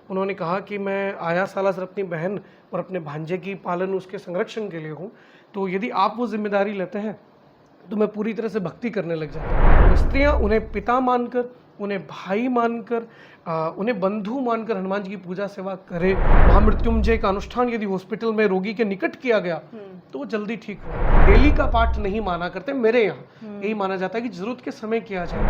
उन्होंने कहा कि मैं आया सालासर अपनी बहन और अपने भांजे की पालन, उसके संरक्षण के लिए हूँ, तो यदि आप वो जिम्मेदारी लेते हैं तो मैं पूरी तरह से भक्ति करने लग जाता हूँ। तो स्त्रियाँ उन्हें पिता मानकर, उन्हें भाई मानकर, उन्हें बंधु मानकर हनुमान जी की पूजा सेवा करें। महामृत्युंजय का अनुष्ठान यदि हॉस्पिटल में रोगी के निकट किया गया तो वो जल्दी ठीक हो। डेली का पाठ नहीं माना करते मेरे यहाँ, यही माना जाता है कि जरूरत के समय किया जाए।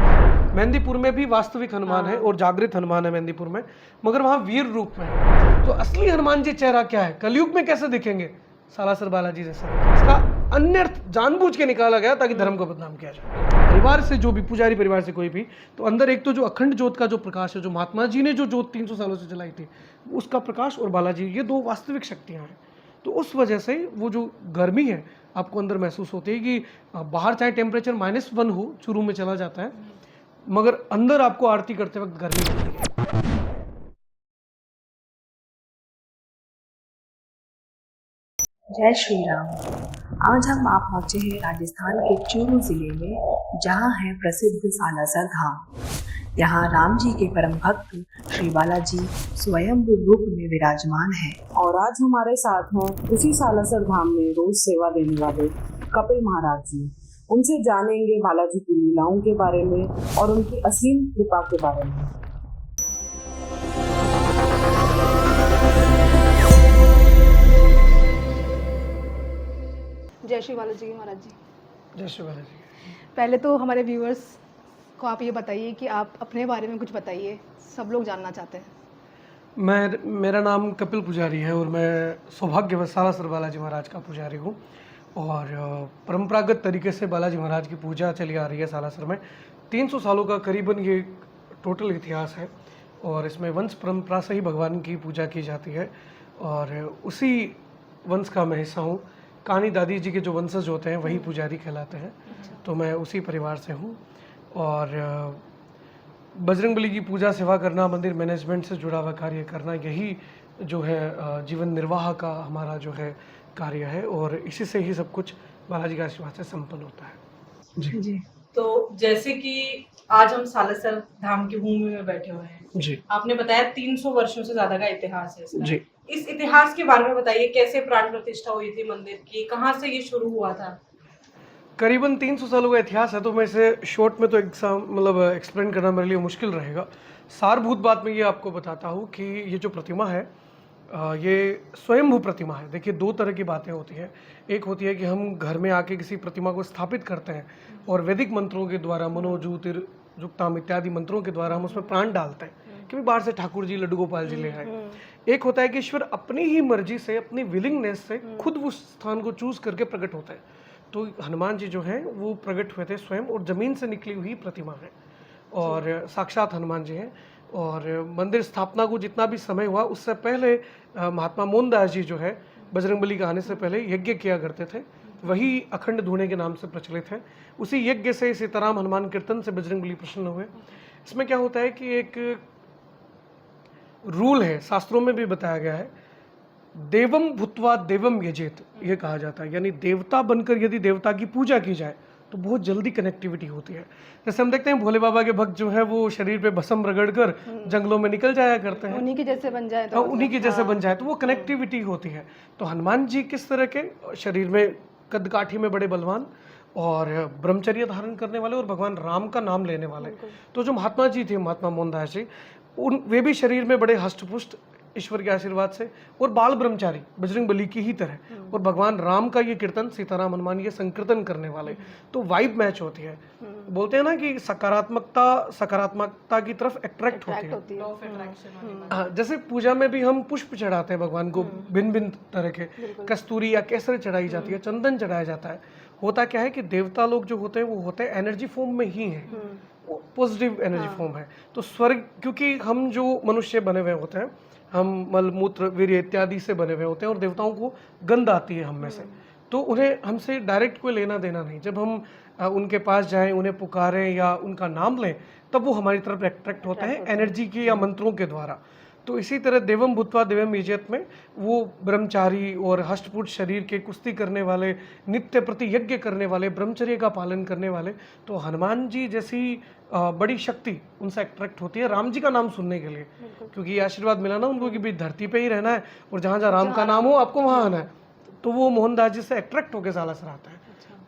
मेहंदीपुर में भी वास्तविक हनुमान है और जागृत हनुमान है मेहंदीपुर में, मगर वहाँ वीर रूप में है। तो असली हनुमान जी चेहरा क्या है, कलयुग में कैसे दिखेंगे, सालासर बालाजी जैसा। इसका अन्य अर्थ जानबूझ के निकाला गया ताकि धर्म को बदनाम किया जाए। परिवार से जो भी पुजारी परिवार से कोई भी, तो अंदर एक तो जो अखंड ज्योत का जो प्रकाश है, जो महात्मा जी ने जो ज्योत 300 सालों से जलाई थी, उसका प्रकाश, और बालाजी, ये दो वास्तविक शक्तियां हैं। तो उस वजह से वो जो गर्मी है आपको अंदर महसूस होती है कि बाहर चाहे टेम्परेचर -1 हो, शुरू में चला जाता है, मगर अंदर आपको आरती करते वक्त गर्मी लगती है। जय श्री राम। आज हम आप पहुंचे हैं राजस्थान के चूरू जिले में, जहां है प्रसिद्ध सालासर धाम। यहाँ राम जी के परम भक्त श्री बालाजी स्वयंभू रूप में विराजमान है। और आज हमारे साथ हैं उसी सालासर धाम में रोज सेवा देने वाले कपिल महाराज जी। उनसे जानेंगे बालाजी की लीलाओं के बारे में और उनकी असीम कृपा के बारे में। जय श्री बालाजी महाराज जी। जय श्री बालाजी। पहले तो हमारे व्यूअर्स को आप ये बताइए कि आप अपने बारे में कुछ बताइए, सब लोग जानना चाहते हैं। मेरा नाम कपिल पुजारी है और मैं सौभाग्यवश सालासर बालाजी महाराज का पुजारी हूँ। और परंपरागत तरीके से बालाजी महाराज की पूजा चली आ रही है सालासर में। 300 सालों का करीबन ये टोटल इतिहास है, और इसमें वंश परंपरा से ही भगवान की पूजा की जाती है, और उसी वंश का मैं हिस्सा हूँ। कहानी दादी जी के जो वंशज होते हैं वही पुजारी कहलाते हैं, तो मैं उसी परिवार से हूँ। और बजरंगबली की पूजा सेवा करना, मंदिर मैनेजमेंट से जुड़ा हुआ कार्य करना, यही जो है जीवन निर्वाह का हमारा जो है कार्य है, और इसी से ही सब कुछ बालाजी का आशीर्वाद से संपन्न होता है। जी जी। तो जैसे कि आज हम सालासर धाम की भूमि में बैठे हुए हैं, जी आपने बताया 300 वर्षों से ज्यादा का इतिहास है इसका। जी। इस इतिहास के बारे में बताइए, कैसे प्राण प्रतिष्ठा हुई थी मंदिर की, कहाँ से ये शुरू हुआ था? करीबन 300 सालों का इतिहास है, तो मैं इसे शॉर्ट में तो एक्सप्लेन करना मेरे लिए मुश्किल रहेगा। सारभूत बात मैं ये आपको बताता हूँ कि ये जो प्रतिमा है, ये स्वयंभू प्रतिमा है। देखिए, दो तरह की बातें होती हैं। एक होती है कि हम घर में आके किसी प्रतिमा को स्थापित करते हैं और वैदिक मंत्रों के द्वारा, मनोज्योतिर्जुक्ताम इत्यादि मंत्रों के द्वारा हम उसमें प्राण डालते हैं कि बाहर से ठाकुर जी, लड्डू गोपाल जी ले आए। एक होता है कि ईश्वर अपनी ही मर्जी से, अपनी विलिंगनेस से खुद उस स्थान को चूज करके प्रकट होता है। तो हनुमान जी जो हैं वो प्रकट हुए थे स्वयं, और जमीन से निकली हुई प्रतिमा है, और साक्षात हनुमान जी हैं। और मंदिर स्थापना को जितना भी समय हुआ, उससे पहले महात्मा मोहनदास जी जो है, बजरंगबली के आने से पहले यज्ञ किया करते थे, वही अखंड धूणे के नाम से प्रचलित है। उसी यज्ञ से, सीताराम हनुमान कीर्तन से बजरंगबली प्रसन्न हुए। इसमें क्या होता है कि एक रूल है, शास्त्रों में भी बताया गया है, देवम भूत्वा देवम यजेत, ये कहा जाता है। यानी देवता बनकर यदि देवता की पूजा की जाए तो बहुत जल्दी कनेक्टिविटी होती है। जैसे हम देखते हैं भोले बाबा के भक्त जो है वो शरीर पे भस्म रगड़कर जंगलों में निकल जाया करते हैं, उन्हीं के जैसे बन जाए तो उन्हीं के जैसे बन जाए, तो वो कनेक्टिविटी होती है। तो हनुमान जी किस तरह के, शरीर में कद काठी में बड़े बलवान और ब्रह्मचर्य धारण करने वाले और भगवान राम का नाम लेने वाले। तो जो महात्मा जी थे, महात्मा मोहनदास जी, वे भी शरीर में बड़े हष्टपुष्ट ईश्वर के आशीर्वाद से, और बाल ब्रह्मचारी बजरंगबली की ही तरह, और भगवान राम का ये कीर्तन, सीताराम हनुमान ये संकीर्तन करने वाले। तो वाइब मैच होती है। बोलते हैं ना कि सकारात्मकता की तरफ अट्रैक्ट होती है। लॉ ऑफ अट्रैक्शन वाली बात। हाँ, जैसे पूजा में भी हम पुष्प चढ़ाते हैं भगवान को, भिन्न भिन्न तरह के, कस्तूरी या केसर चढ़ाई जाती है, चंदन चढ़ाया जाता है। होता क्या है कि देवता लोग जो होते हैं वो होते हैं एनर्जी फॉर्म में ही है, पॉजिटिव एनर्जी फॉर्म है। तो स्वर्ग, क्योंकि हम जो मनुष्य बने हुए होते हैं, हम मल मूत्र वीर्य इत्यादि से बने हुए होते हैं, और देवताओं को गंध आती है हम में से, तो उन्हें हमसे डायरेक्ट कोई लेना देना नहीं। जब हम उनके पास जाएं, उन्हें पुकारें या उनका नाम लें, तब वो हमारी तरफ अट्रैक्ट होता है एनर्जी के या मंत्रों के द्वारा। तो इसी तरह देवम भूत्वा देवम यजेत में वो ब्रह्मचारी और हष्टपुट शरीर के कुश्ती करने वाले, नित्य प्रति यज्ञ करने वाले, ब्रह्मचर्य का पालन करने वाले, तो हनुमान जी जैसी बड़ी शक्ति उनसे अट्रैक्ट होती है राम जी का नाम सुनने के लिए, क्योंकि ये आशीर्वाद मिला ना उनको कि भाई धरती पे ही रहना है और जहाँ जहाँ राम का नाम हो आपको वहाँ आना है। तो वो मोहनदास जी से अट्रैक्ट होकर सालासर आता है।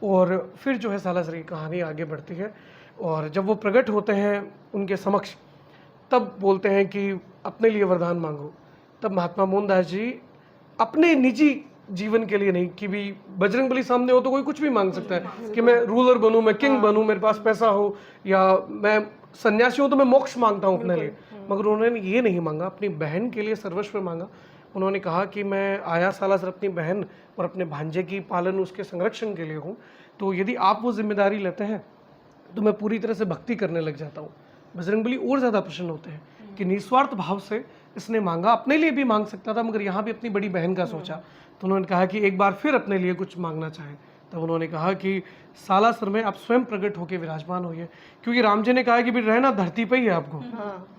और फिर जो है सालासर की कहानी आगे बढ़ती है और जब वो प्रकट होते हैं उनके समक्ष, तब बोलते हैं कि अपने लिए वरदान मांगो। तब महात्मा मोहनदास जी अपने निजी जीवन के लिए नहीं कि भी बजरंगबली सामने हो तो कोई कुछ भी मांग सकता है कि मैं रूलर बनूं, मैं किंग बनूं, मेरे पास पैसा हो, या मैं सन्यासी हूं तो मैं मोक्ष मांगता हूं अपने लिए, मगर उन्होंने ये नहीं मांगा, अपनी बहन के लिए सर्वस्व मांगा। उन्होंने कहा कि मैं आया सालासर अपनी बहन और अपने भांजे की पालन, उसके संरक्षण के लिए हूँ, तो यदि आप वो जिम्मेदारी लेते हैं तो मैं पूरी तरह से भक्ति करने लग जाता हूँ। बजरंगबली और ज़्यादा प्रसन्न होते हैं कि निस्वार्थ भाव से इसने मांगा, अपने लिए भी मांग सकता था मगर यहाँ भी अपनी बड़ी बहन का सोचा। तो उन्होंने कहा कि एक बार फिर अपने लिए कुछ मांगना चाहें। तब उन्होंने कहा कि सालासर में आप स्वयं प्रकट होकर विराजमान होइए, क्योंकि राम जी ने कहा कि भी रहना धरती पे ही है आपको,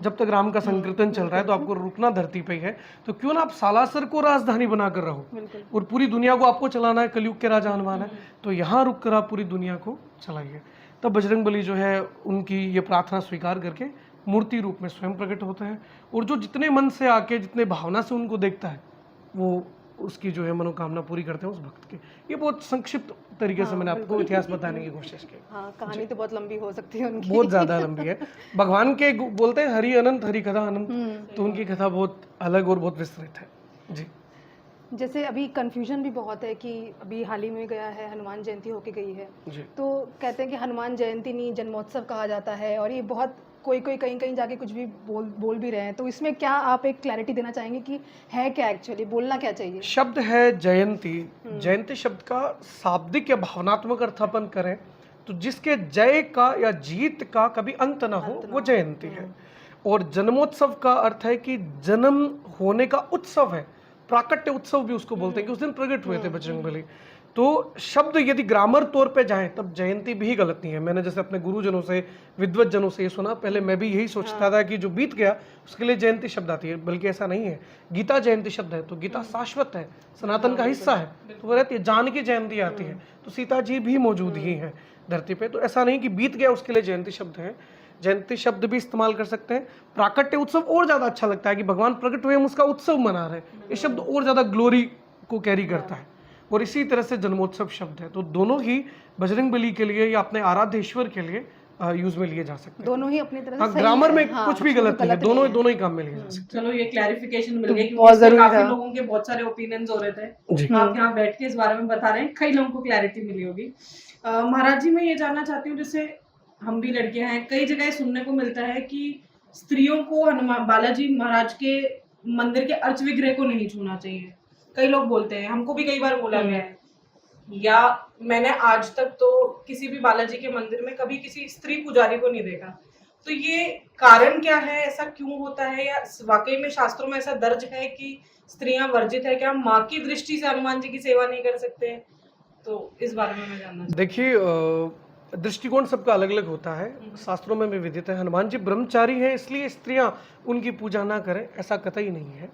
जब तक राम का संकीर्तन चल रहा है तो आपको रुकना धरती पे ही है, तो क्यों ना आप सालासर को राजधानी बनाकर रहो, और पूरी दुनिया को आपको चलाना है, कलयुग के राजा हनुमान है, तो यहाँ रुक कर आप पूरी दुनिया को चलाइए। तब बजरंगबली जो है उनकी ये प्रार्थना स्वीकार करके मूर्ति रूप में स्वयं प्रकट होते हैं, और जो जितने मन से आके, जितने भावना से उनको देखता है, वो उसकी जो है मनोकामना पूरी करते हैं उस भक्त की। ये बहुत संक्षिप्त तरीके से मैंने आपको इतिहास बताने की कोशिश की। हाँ, कहानी तो बहुत लंबी हो सकती है उनकी, बहुत ज्यादा लंबी है। भगवान के बोलते हैं हरि अनंत, हरि कथा अनंत, तो उनकी कथा बहुत अलग और बहुत विस्तृत है जी। जैसे अभी कंफ्यूजन भी बहुत है कि अभी हाल ही में गया है, हनुमान जयंती होके गई है जी। तो कहते हैं कि हनुमान जयंती नहीं जन्मोत्सव कहा जाता है, और ये बहुत कोई कहीं कहीं जाके कुछ भी बोल भी रहे हैं, तो इसमें क्या आप एक क्लैरिटी देना चाहेंगे कि है क्या, एक्चुअली बोलना क्या चाहिए? शब्द है जयंती। जयंती शब्द का शाब्दिक या भावनात्मक अर्थ अपन करें तो जिसके जय का या जीत का कभी अंत ना हो वो जयंती है। और जन्मोत्सव का अर्थ है कि जन्म होने का उत्सव है, प्राकट्य उत्सव भी उसको बोलते हैं कि उस दिन प्रकट हुए थे बजरंगबली। तो शब्द यदि ग्रामर तौर पे जाएं तब जयंती भी गलत नहीं है। मैंने जैसे अपने गुरुजनों से, विद्वत जनों से ये सुना, पहले मैं भी यही सोचता था कि जो बीत गया उसके लिए जयंती शब्द आती है, बल्कि ऐसा नहीं है। गीता जयंती शब्द है तो गीता शाश्वत है, सनातन का हिस्सा है, तो वो रहती है। जानकी जयंती आती है तो सीता जी भी मौजूद ही हैं धरती पे, तो ऐसा नहीं कि बीत गया उसके लिए जयंती शब्द है। जयंती शब्द भी इस्तेमाल कर सकते हैं। प्राकट्य उत्सव और ज्यादा अच्छा लगता है कि भगवान प्रकट हुए, हम उसका उत्सव मना रहे हैं, ये शब्द और ज्यादा ग्लोरी को कैरी करता है। और इसी तरह से जन्मोत्सव शब्द है, तो दोनों ही बजरंगबली के लिए या अपने आराध्य ईश्वर के लिए यूज में लिए जा सकते हैं। दोनों ही अपनी तरह से ग्रामर में कुछ भी गलत नहीं है, दोनों ही काम में लिए जा सकते चलो ये क्लैरिफिकेशन मिल गई, बहुत क्योंकि इसमें जरूरी काफी था। लोगों के बहुत सारे ओपिनियंस हो रहे थे। जी। आप यहाँ बैठ के इस बारे में बता रहे हैं, कई लोगों को क्लैरिटी मिली होगी। महाराज जी, मैं ये जानना चाहती हूँ, जैसे हम भी लड़कियां हैं, कई जगह सुनने को मिलता है कि स्त्रियों को हनुमान बालाजी महाराज के मंदिर के अर्च विग्रह को नहीं छूना चाहिए। कई लोग बोलते हैं, हमको भी कई बार बोला गया है, या मैंने आज तक तो किसी भी बालाजी के मंदिर में कभी किसी स्त्री पुजारी को नहीं देखा। तो ये कारण क्या है, ऐसा क्यों होता है, या वाकई में शास्त्रों में ऐसा दर्ज है कि स्त्रियां वर्जित है? क्या माँ की दृष्टि से हनुमान जी की सेवा नहीं कर सकते? तो इस बारे में मैं जानना चाहती देखिए, दृष्टिकोण सबका अलग अलग होता है, शास्त्रों में भी विदित है। हनुमान जी ब्रह्मचारी हैं इसलिए स्त्रियां उनकी पूजा ना करें, ऐसा कतई नहीं है।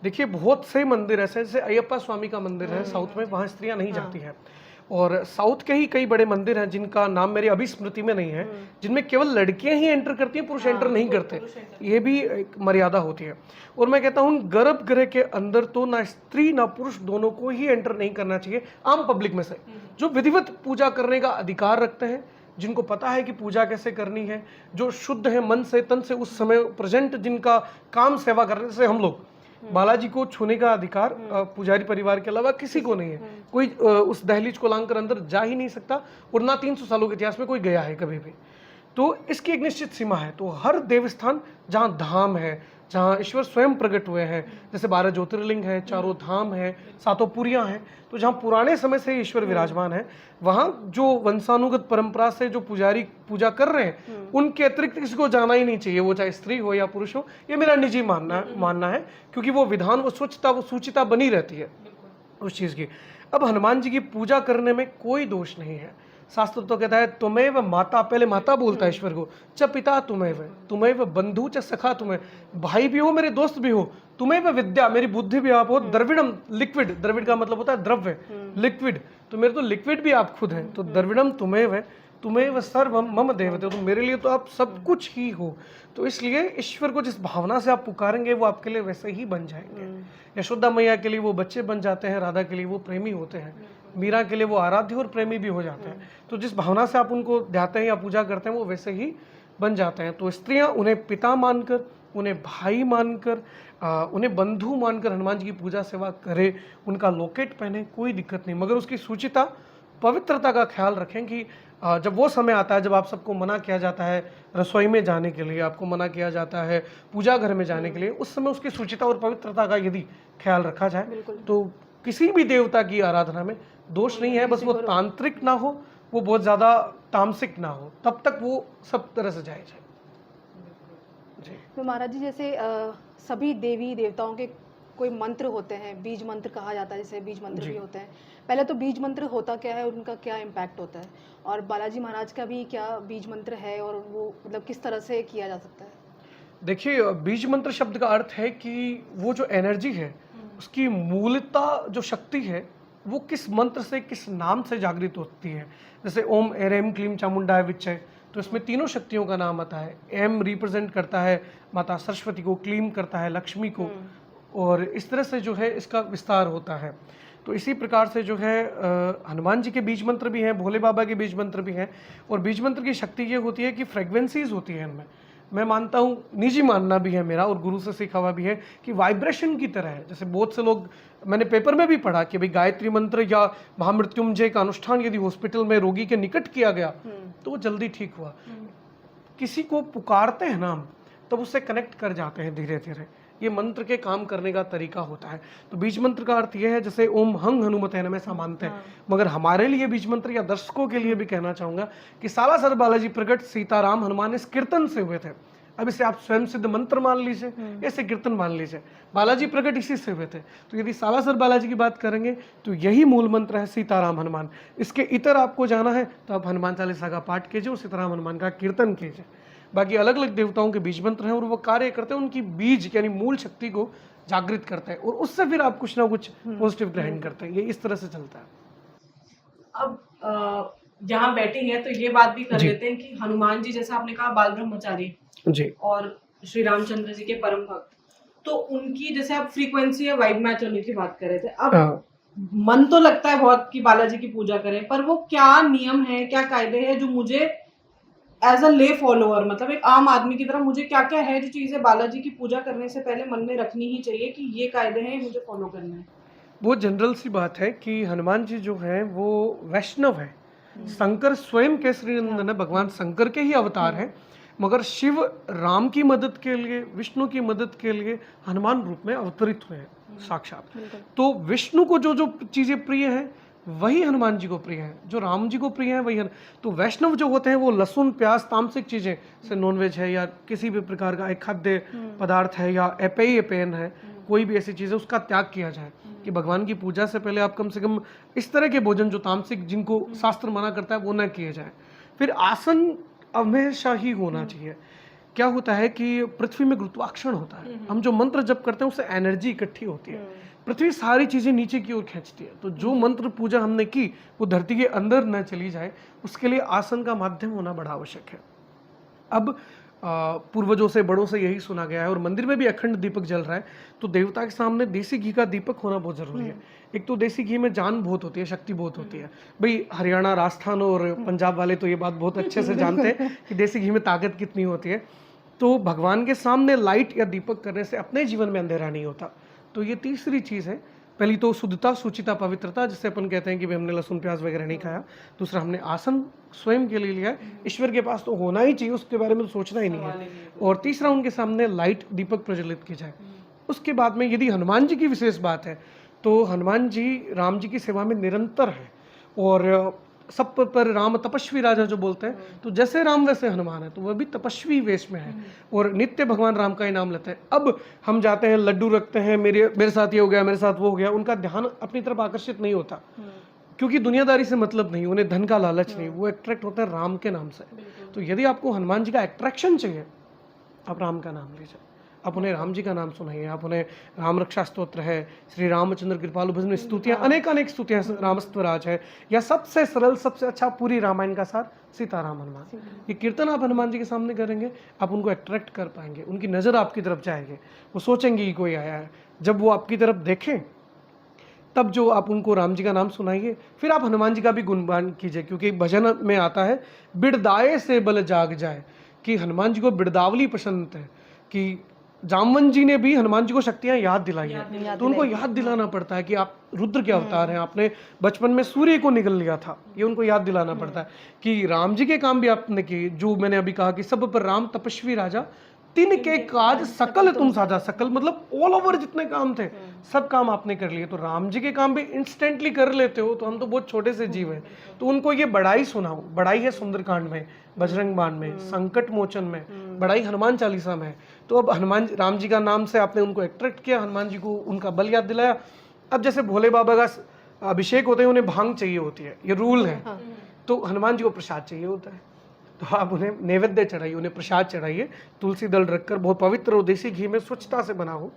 देखिए, बहुत से मंदिर ऐसे, जैसे अयप्पा स्वामी का मंदिर है साउथ में, वहाँ स्त्रियां नहीं जाती हैं। और साउथ के ही कई बड़े मंदिर हैं जिनका नाम मेरी अभी स्मृति में नहीं है, जिनमें केवल लड़कियां ही एंटर करती हैं, पुरुष एंटर नहीं करते। ये भी एक मर्यादा होती है। और मैं कहता हूँ गर्भगृह के अंदर तो ना स्त्री ना पुरुष दोनों को ही एंटर नहीं करना चाहिए, आम पब्लिक में से जो विधिवत पूजा करने का अधिकार रखते हैं, जिनको पता है कि पूजा कैसे करनी है, जो शुद्ध है मन से तन से, उस समय प्रेजेंट, जिनका काम सेवा करने से। हम लोग बालाजी को छूने का अधिकार पुजारी परिवार के अलावा किसी को नहीं है। कोई उस दहलीज को लांघकर अंदर जा ही नहीं सकता, और ना 300 सालों के इतिहास में कोई गया है कभी भी। तो इसकी एक निश्चित सीमा है। तो हर देवस्थान जहाँ धाम है, जहाँ ईश्वर स्वयं प्रकट हुए हैं, जैसे 12 ज्योतिर्लिंग है, चारों धाम है, 7 पुरियां हैं, तो जहाँ पुराने समय से ईश्वर विराजमान है, वहाँ जो वंशानुगत परंपरा से जो पुजारी पूजा कर रहे हैं, उनके अतिरिक्त किसी को जाना ही नहीं चाहिए, वो चाहे स्त्री हो या पुरुष हो। ये मेरा निजी मानना है, क्योंकि वो विधान, वो स्वच्छता, वो सूचिता बनी रहती है उस चीज़ की। अब हनुमान जी की पूजा करने में कोई दोष नहीं है। शास्त्र तो कहता है तुमेव माता, पहले माता बोलता है ईश्वर को, च पिता तुम्हें बंधु च सखा, तुम्हें भाई भी हो, मेरे दोस्त भी हो, तुम्हें विद्या, मेरी बुद्धि भी आप हो, द्रविड़म लिक्विड, द्रविड़ का मतलब होता है द्रव्य, लिक्विड, तो मेरे तो लिक्विड भी आप खुद हैं, तो द्रविड़म तुम्हें सर्वम मम देवते, तो मेरे लिए तो आप सब कुछ ही हो। तो इसलिए ईश्वर को जिस भावना से आप पुकारेंगे वो आपके लिए वैसे ही बन जाएंगे। यशोदा मैया के लिए वो बच्चे बन जाते हैं, राधा के लिए वो प्रेमी होते हैं, मीरा के लिए वो आराध्य और प्रेमी भी हो जाते हैं। तो जिस भावना से आप उनको ध्याते हैं या पूजा करते हैं वो वैसे ही बन जाते हैं। तो स्त्रियां उन्हें पिता मानकर, उन्हें भाई मानकर, उन्हें बंधु मानकर हनुमान जी की पूजा सेवा करें, उनका लॉकेट पहने, कोई दिक्कत नहीं, मगर उसकी शुचिता पवित्रता का ख्याल रखें कि जब वो समय आता है जब आप सबको मना किया जाता है रसोई में जाने के लिए, आपको मना किया जाता है पूजा घर में जाने के लिए, उस समय उसकी शुचिता और पवित्रता का यदि ख्याल रखा जाए तो किसी भी देवता की आराधना में दोष नहीं है। बस वो तांत्रिक ना हो, वो बहुत ज़्यादा तामसिक ना हो, तब तक वो सब तरह से जायज है। जी। तो महाराज जी जैसे सभी देवी देवताओं के कोई मंत्र होते हैं, बीज मंत्र कहा जाता है, जैसे बीज मंत्र भी होते हैं। पहले तो बीज मंत्र होता क्या है और उनका क्या इम्पैक्ट होता है, और बालाजी महाराज का भी क्या बीज मंत्र है और वो मतलब किस तरह से किया जा सकता है? देखिए, बीज मंत्र शब्द का अर्थ है कि वो जो एनर्जी है उसकी मूलता जो शक्ति है वो किस मंत्र से, किस नाम से जागृत होती है। जैसे ओम एरेम क्लीम चामुंडाय विच्चय, तो इसमें तीनों शक्तियों का नाम आता है। एम रिप्रेजेंट करता है माता सरस्वती को, क्लीम करता है लक्ष्मी को, और इस तरह से जो है इसका विस्तार होता है। तो इसी प्रकार से जो है हनुमान जी के बीज मंत्र भी हैं, भोले बाबा के बीज मंत्र भी हैं, और बीज मंत्र की शक्ति ये होती है कि फ्रेग्वेंसीज होती है इनमें। मैं मानता हूँ, निजी मानना भी है मेरा और गुरु से सीखा हुआ भी है कि वाइब्रेशन की तरह है। जैसे बहुत से लोग, मैंने पेपर में भी पढ़ा कि भाई गायत्री मंत्र या महामृत्युंजय का अनुष्ठान यदि हॉस्पिटल में रोगी के निकट किया गया तो वो जल्दी ठीक हुआ। किसी को पुकारते हैं ना हम, तब उससे कनेक्ट कर जाते हैं धीरे धीरे। ये मंत्र के काम करने का तरीका होता है। तो बीज मंत्र का अर्थ ये है, जैसे ओम हंग हनुमते नमः ऐसा मानते हैं, मगर हमारे लिए बीज मंत्र या दर्शकों के लिए भी कहना चाहूंगा कि सालासर बालाजी प्रकट सीताराम हनुमान इस कीर्तन से हुए थे। अब इसे आप स्वयं सिद्ध मंत्र मान लीजिए, ऐसे कीर्तन मान लीजिए, बालाजी प्रकट इसी से हुए थे। तो यदि सालासर बालाजी की बात करेंगे तो यही मूल मंत्र है सीताराम हनुमान। इसके इतर आपको जाना है तो आप हनुमान चालीसा का पाठ कीजिए और सीताराम हनुमान का कीर्तन कीजिए। बाकी अलग अलग देवताओं के बीज मंत्र हैं और वो कार्य करते हैं, उनकी बीज यानी मूल शक्ति को जागृत करते हैं, और उससे फिर आप कुछ ना कुछ पॉजिटिव ग्रहण करते हैं। ये इस तरह से चलता है। अब जहाँ बैठे हैं तो ये बात भी कर लेते हैं कि हनुमान जी, जैसा आपने कहा, बाल ब्रह्मचारी जी, और श्री रामचंद्र जी के परम भक्त, तो उनकी जैसे आप फ्रीक्वेंसी या वाइब मैच होने की बात कर रहे थे। अब मन तो लगता है बहुत कि बालाजी की पूजा करें, पर वो क्या नियम है, क्या कायदे हैं जो मुझे एज अ ले फॉलोअर, मतलब एक आम आदमी की तरह, मुझे क्या क्या है जो चीजें बालाजी की पूजा करने से पहले मन में रखनी ही चाहिए कि ये कायदे हैं, मुझे फॉलो करना है? बहुत जनरल सी बात है कि हनुमान जी जो है वो वैष्णव है। शंकर स्वयं केसरी नंदन है, भगवान शंकर के ही अवतार हैं, मगर शिव राम की मदद के लिए, विष्णु की मदद के लिए हनुमान रूप में अवतरित हुए हैं साक्षात। तो विष्णु को जो जो चीजें प्रिय हैं वही हनुमान जी को प्रिय है, जो राम जी को प्रिय है वही है। तो वैष्णव जो होते हैं वो लहसुन प्याज तामसिक चीजें, जैसे नॉनवेज है या किसी भी प्रकार का एक खाद्य पदार्थ है या एपेय पेन है, कोई भी ऐसी चीज है, उसका त्याग किया जाए। कि भगवान की पूजा से पहले आप कम से कम इस तरह के भोजन जो तामसिक, जिनको शास्त्र मना करता है, वो न किए जाए। फिर आसन हमेशा ही होना चाहिए। क्या होता है कि पृथ्वी में गुरुत्वाकर्षण होता है, हम जो मंत्र जप करते हैं उससे एनर्जी इकट्ठी होती है, पृथ्वी सारी चीजें नीचे की ओर खींचती है। तो जो मंत्र पूजा हमने की वो धरती के अंदर न चली जाए, उसके लिए आसन का माध्यम होना बड़ा आवश्यक है। अब पूर्वजों से, बड़ों से यही सुना गया है, और मंदिर में भी अखंड दीपक जल रहा है, तो देवता के सामने देसी घी का दीपक होना बहुत जरूरी है। एक तो देसी घी में जान बहुत होती है, शक्ति बहुत होती है। भाई हरियाणा, राजस्थान और पंजाब वाले तो ये बात बहुत अच्छे से जानते हैं कि देसी घी में ताकत कितनी होती है। तो भगवान के सामने लाइट या दीपक करने से अपने जीवन में अंधेरा नहीं होता। तो ये तीसरी चीज है। पहली तो शुद्धता, शुचिता, पवित्रता, जिससे अपन कहते हैं कि भाई हमने लहसुन प्याज वगैरह नहीं खाया। दूसरा, हमने आसन स्वयं के लिए लिया, ईश्वर के पास तो होना ही चाहिए, उसके बारे में तो सोचना ही नहीं है। और तीसरा, उनके सामने लाइट दीपक प्रज्वलित की जाए। उसके बाद में यदि हनुमान जी की विशेष बात है तो हनुमान जी राम जी की सेवा में निरंतर है, और सब पर राम तपस्वी राजा जो बोलते हैं, तो जैसे राम वैसे हनुमान है, तो वह भी तपस्वी वेश में है और नित्य भगवान राम का ही नाम लेते हैं। अब हम जाते हैं, लड्डू रखते हैं, मेरे साथ ये हो गया, मेरे साथ वो हो गया, उनका ध्यान अपनी तरफ आकर्षित नहीं होता। क्योंकि दुनियादारी से मतलब नहीं, उन्हें धन का लालच नहीं, वो अट्रैक्ट होता है राम के नाम से। तो यदि आपको हनुमान जी का अट्रैक्शन चाहिए, आप राम का नाम लीजिए, आप उन्हें राम जी का नाम सुनाइए, आप उन्हें राम रक्षा स्तोत्र है, श्री रामचंद्र कृपालु भजन स्तुतियाँ, अनेक स्तुतियाँ, रामस्तवराज है, या सबसे सरल सबसे अच्छा पूरी रामायण का सार सीताराम हनुमान। ये कीर्तन आप हनुमान जी के सामने करेंगे, आप उनको अट्रैक्ट कर पाएंगे, उनकी नज़र आपकी तरफ जाएगी, वो सोचेंगे कि कोई आया है। जब वो आपकी तरफ देखें तब जो आप उनको राम जी का नाम सुनाइए, फिर आप हनुमान जी का भी गुणगान कीजिए, क्योंकि भजन में आता है बिरदाए से बल जाग जाए, कि हनुमान जी को बिरदावली पसंद है, कि जामवन जी ने भी हनुमान जी को शक्तियां याद दिलाई हैं, तो उनको याद दिलाना पड़ता है कि आप रुद्र के अवतार हैं, आपने बचपन में सूर्य को निगल लिया था, ये उनको याद दिलाना पड़ता है कि राम जी के काम भी आपने किए, जो मैंने अभी कहा कि सब पर राम तपस्वी राजा, तीन के काज सकल तुम साझा। सकल मतलब ऑल ओवर जितने काम थे सब काम आपने कर लिए, तो राम जी के काम भी इंस्टेंटली कर लेते हो, तो हम तो बहुत छोटे से जीव हैं, तो उनको ये बड़ाई सुनाओ। बड़ाई है सुंदरकांड में, बजरंग बाण में, संकट मोचन में, बड़ाई हनुमान चालीसा में। तो अब हनुमान राम जी का नाम से आपने उनको अट्रैक्ट किया, हनुमान जी को उनका बल याद दिलाया। अब जैसे भोले बाबा का अभिषेक होते हैं, उन्हें भांग चाहिए होती है, ये रूल है, तो हनुमान जी को प्रसाद चाहिए होता है, तो आप उन्हें नैवेद्य चढ़ाइए, उन्हें प्रसाद चढ़ाइए, तुलसी दल रखकर बहुत पवित्र और देसी घी में स्वच्छता से बना हो,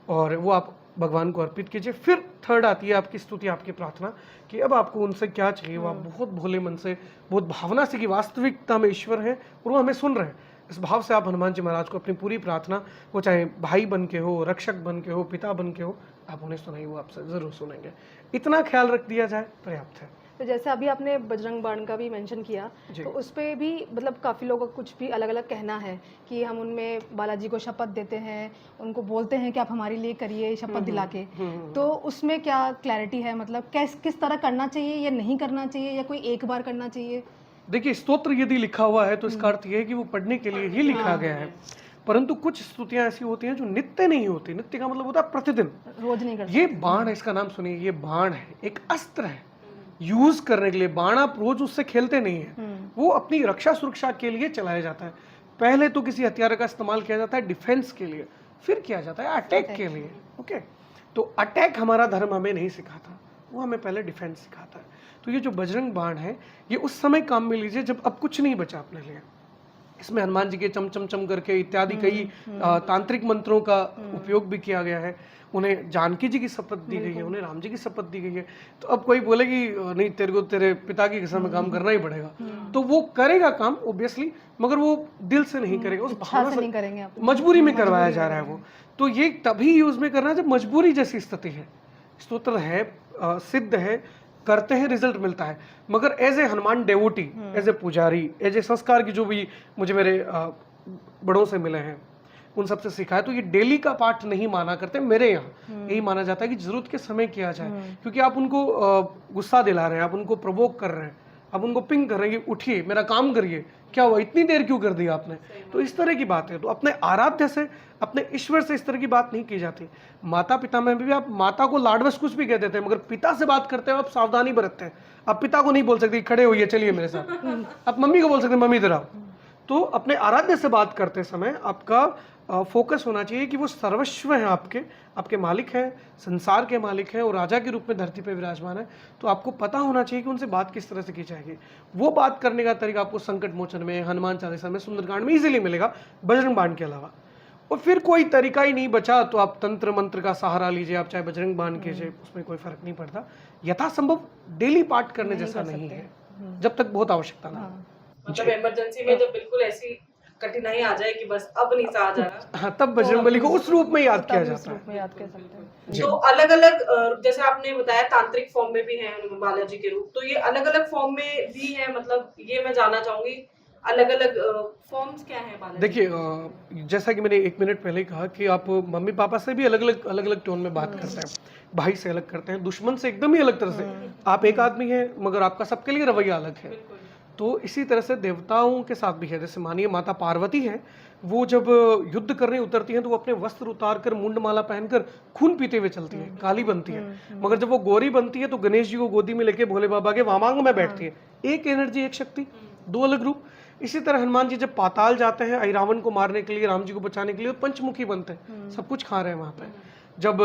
और वो आप भगवान को अर्पित कीजिए। फिर थर्ड आती है आपकी स्तुति, आपकी प्रार्थना, कि अब आपको उनसे क्या चाहिए। वो आप बहुत भोले मन से, बहुत भावना से, कि वास्तविकता में ईश्वर है और वो हमें सुन रहे हैं, इस भाव से आप हनुमान जी महाराज को अपनी पूरी प्रार्थना, वो चाहे भाई बन के हो, रक्षक बन के हो, पिता बन के हो, आप उन्हें सुनाइए, वो आपसे ज़रूर सुनेंगे। इतना ख्याल रख दिया जाए पर्याप्त है। तो जैसे अभी आपने बजरंग बाण का भी मेंशन किया, तो उस पर भी मतलब काफ़ी लोगों का कुछ भी अलग अलग कहना है कि हम उनमें बालाजी को शपथ देते हैं, उनको बोलते हैं कि आप हमारे लिए करिए शपथ दिला के, तो उसमें क्या क्लैरिटी है, मतलब किस तरह करना चाहिए या नहीं करना चाहिए, या कोई एक बार करना चाहिए? देखिए, स्तोत्र यदि लिखा हुआ है तो इसका अर्थ ये है कि वो पढ़ने के लिए ही लिखा गया है, परंतु कुछ स्तुतियां ऐसी होती हैं जो नित्य नहीं होती। नित्य का मतलब होता है प्रतिदिन, रोज नहीं कर ये बाण है, इसका नाम सुनिए, ये बाण है, एक अस्त्र है यूज करने के लिए। बाण आप रोज उससे खेलते नहीं है, वो अपनी रक्षा सुरक्षा के लिए चलाया जाता है। पहले तो किसी हथियार का इस्तेमाल किया जाता है डिफेंस के लिए, फिर किया जाता है अटैक के लिए। ओके, तो अटैक हमारा धर्म हमें नहीं सिखाता, वो हमें पहले डिफेंस सिखाता है। तो ये जो बजरंग बाण है, ये उस समय काम में लीजिए जब अब कुछ नहीं बचा अपने लिए। इसमें हनुमान जी के चम चम चम करके इत्यादि कई तांत्रिक मंत्रों का उपयोग भी किया गया है। उन्हें जानकी जी की शपथ दी गई है, उन्हें राम जी की शपथ दी गई है। तो अब कोई बोले कि नहीं, तेरे को तेरे पिता की कसम में काम करना ही पड़ेगा, तो वो करेगा काम ऑब्वियसली, मगर वो दिल से नहीं करेगा, उस भावना से नहीं करेंगे, मजबूरी में करवाया जा रहा है वो। तो ये तभी यूज में करना है जब मजबूरी जैसी स्थिति है। स्तोत्र है, सिद्ध है, करते हैं, रिजल्ट मिलता है। मगर as a Hanuman devotee, as a pujari, as ए संस्कार की जो भी मुझे मेरे बड़ों से मिले हैं उन सबसे सीखा है, तो ये डेली का पाठ नहीं माना करते मेरे यहाँ। यही माना जाता है कि जरूरत के समय किया जाए, क्योंकि आप उनको गुस्सा दिला रहे हैं, आप उनको प्रवोक कर रहे हैं, आप उनको पिंग कर रहे हैं कि उठिए मेरा काम करिए, क्या हुआ इतनी देर क्यों कर दी आपने। तो इस तरह की बात है। तो अपने आराध्य से, अपने ईश्वर से इस तरह की बात नहीं की जाती। माता पिता में भी आप माता को लाडवश कुछ भी कह देते हैं, मगर पिता से बात करते हैं आप सावधानी बरतते हैं। आप पिता को नहीं बोल सकते खड़े होइए चलिए मेरे साथ, आप मम्मी को बोल सकते मम्मी इधर आओ। तो अपने आराध्य से बात करते समय आपका फोकस होना चाहिए कि वो सर्वस्व हैं, आपके मालिक हैं, संसार के मालिक हैं और राजा के रूप में धरती पे विराजमान है। तो आपको पता होना चाहिए कि उनसे बात किस तरह से की जाएगी। वो बात करने का तरीका आपको संकट मोचन में, हनुमान चालीसा में, सुंदरकांड में इजीली मिलेगा, बजरंग बाण के अलावा। और फिर कोई तरीका ही नहीं बचा तो आप तंत्र मंत्र का सहारा लीजिए, आप चाहे बजरंग बाण कीजिए, उसमें कोई फर्क नहीं पड़ता। यथासंभव डेली पाठ करने जैसा नहीं है, जब तक बहुत आवश्यकता ना हो। मतलब इमरजेंसी में जब बिल्कुल ऐसी कठिनाई आ जाए कि बस अब नहीं सहा जा रहा, हाँ, तब बजरंगबली को उस रूप में याद किया जाता है। याद कर सकते हैं। तो अलग अलग, जैसे आपने बताया तांत्रिक फॉर्म में भी हैं बालाजी के रूप, तो ये अलग अलग फॉर्म में भी है, मतलब ये मैं जानना चाहूंगी अलग अलग फॉर्म्स क्या है बालाजी? देखिए, जैसा कि मैंने 1 मिनट पहले ही कहा कि आप मम्मी पापा से भी अलग अलग टोन में बात करते हैं, भाई से अलग करते हैं, दुश्मन से एकदम ही अलग तरह से। आप एक आदमी हैं मगर आपका सबके लिए रवैया अलग है। तो इसी तरह से देवताओं के साथ भी है। जैसे मानिए माता पार्वती है, वो जब युद्ध करने उतरती हैं तो वो अपने वस्त्र उतार कर, मुंड माला पहनकर खून पीते हुए चलती है, काली बनती है। मगर जब वो गोरी बनती है तो गणेश जी को गोदी में लेके भोले बाबा के वामांग में बैठती है। एक एनर्जी, एक शक्ति, 2 अलग रूप। इसी तरह हनुमान जी जब पाताल जाते हैं अहिरावण को मारने के लिए, राम जी को बचाने के लिए, तो पंचमुखी बनते हैं, सब कुछ खा रहे हैं वहां पे। जब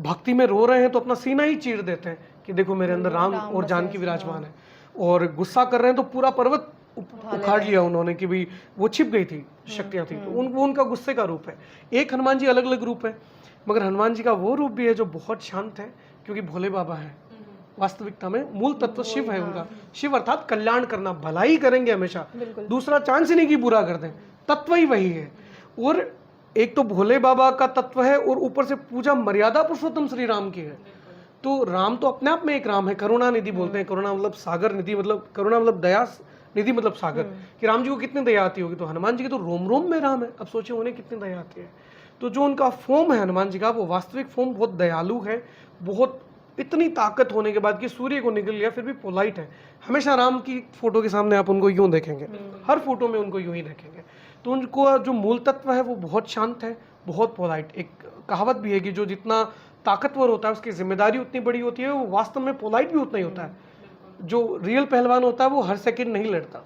भक्ति में रो रहे हैं तो अपना सीना ही चीर देते हैं कि देखो मेरे अंदर राम राम और बसे जानकी हैं, विराजमान है। और गुस्सा कर रहे हैं तो पूरा पर्वत उखाड़ लिया उन्होंने कि भाई वो छिप गई थी, शक्तियां थी, तो वो उनका गुस्से का रूप है। एक हनुमान जी अलग अलग रूप है, मगर हनुमान जी का वो रूप भी है जो बहुत शांत है, क्योंकि भोले बाबा है। वास्तविकता में मूल तत्व शिव है उनका। शिव अर्थात कल्याण करना, भलाई करेंगे हमेशा, बिल्कुल। दूसरा चांस ही नहीं कि बुरा कर दें, तत्व ही वही है। और एक तो भोले बाबा का तत्व है और ऊपर से पूजा मर्यादा पुरुषोत्तम श्री राम की है। तो राम तो अपने आप में एक राम है, करुणा निधि बोलते हैं, करुणा मतलब सागर निधि, मतलब करुणा मतलब दया, निधि मतलब सागर, कि राम जी को कितनी दया आती होगी। तो हनुमान जी की तो रोम रोम में राम है, अब सोचिए उन्हें कितनी दया आती है। तो जो उनका फॉर्म है हनुमान जी का, वो वास्तविक फॉर्म बहुत दयालु है, बहुत इतनी ताकत होने के बाद कि सूर्य को निकल लिया फिर भी पोलाइट है। हमेशा राम की फोटो के सामने आप उनको यूं देखेंगे, हर फोटो में उनको यूं ही देखेंगे। तो उनको जो मूल तत्व है वो बहुत शांत है, बहुत पोलाइट। एक कहावत भी है कि जो जितना ताकतवर होता है उसकी जिम्मेदारी उतनी बड़ी होती है, वो वास्तव में पोलाइट भी उतना ही होता है। जो रियल पहलवान होता है वो हर सेकंड नहीं लड़ता,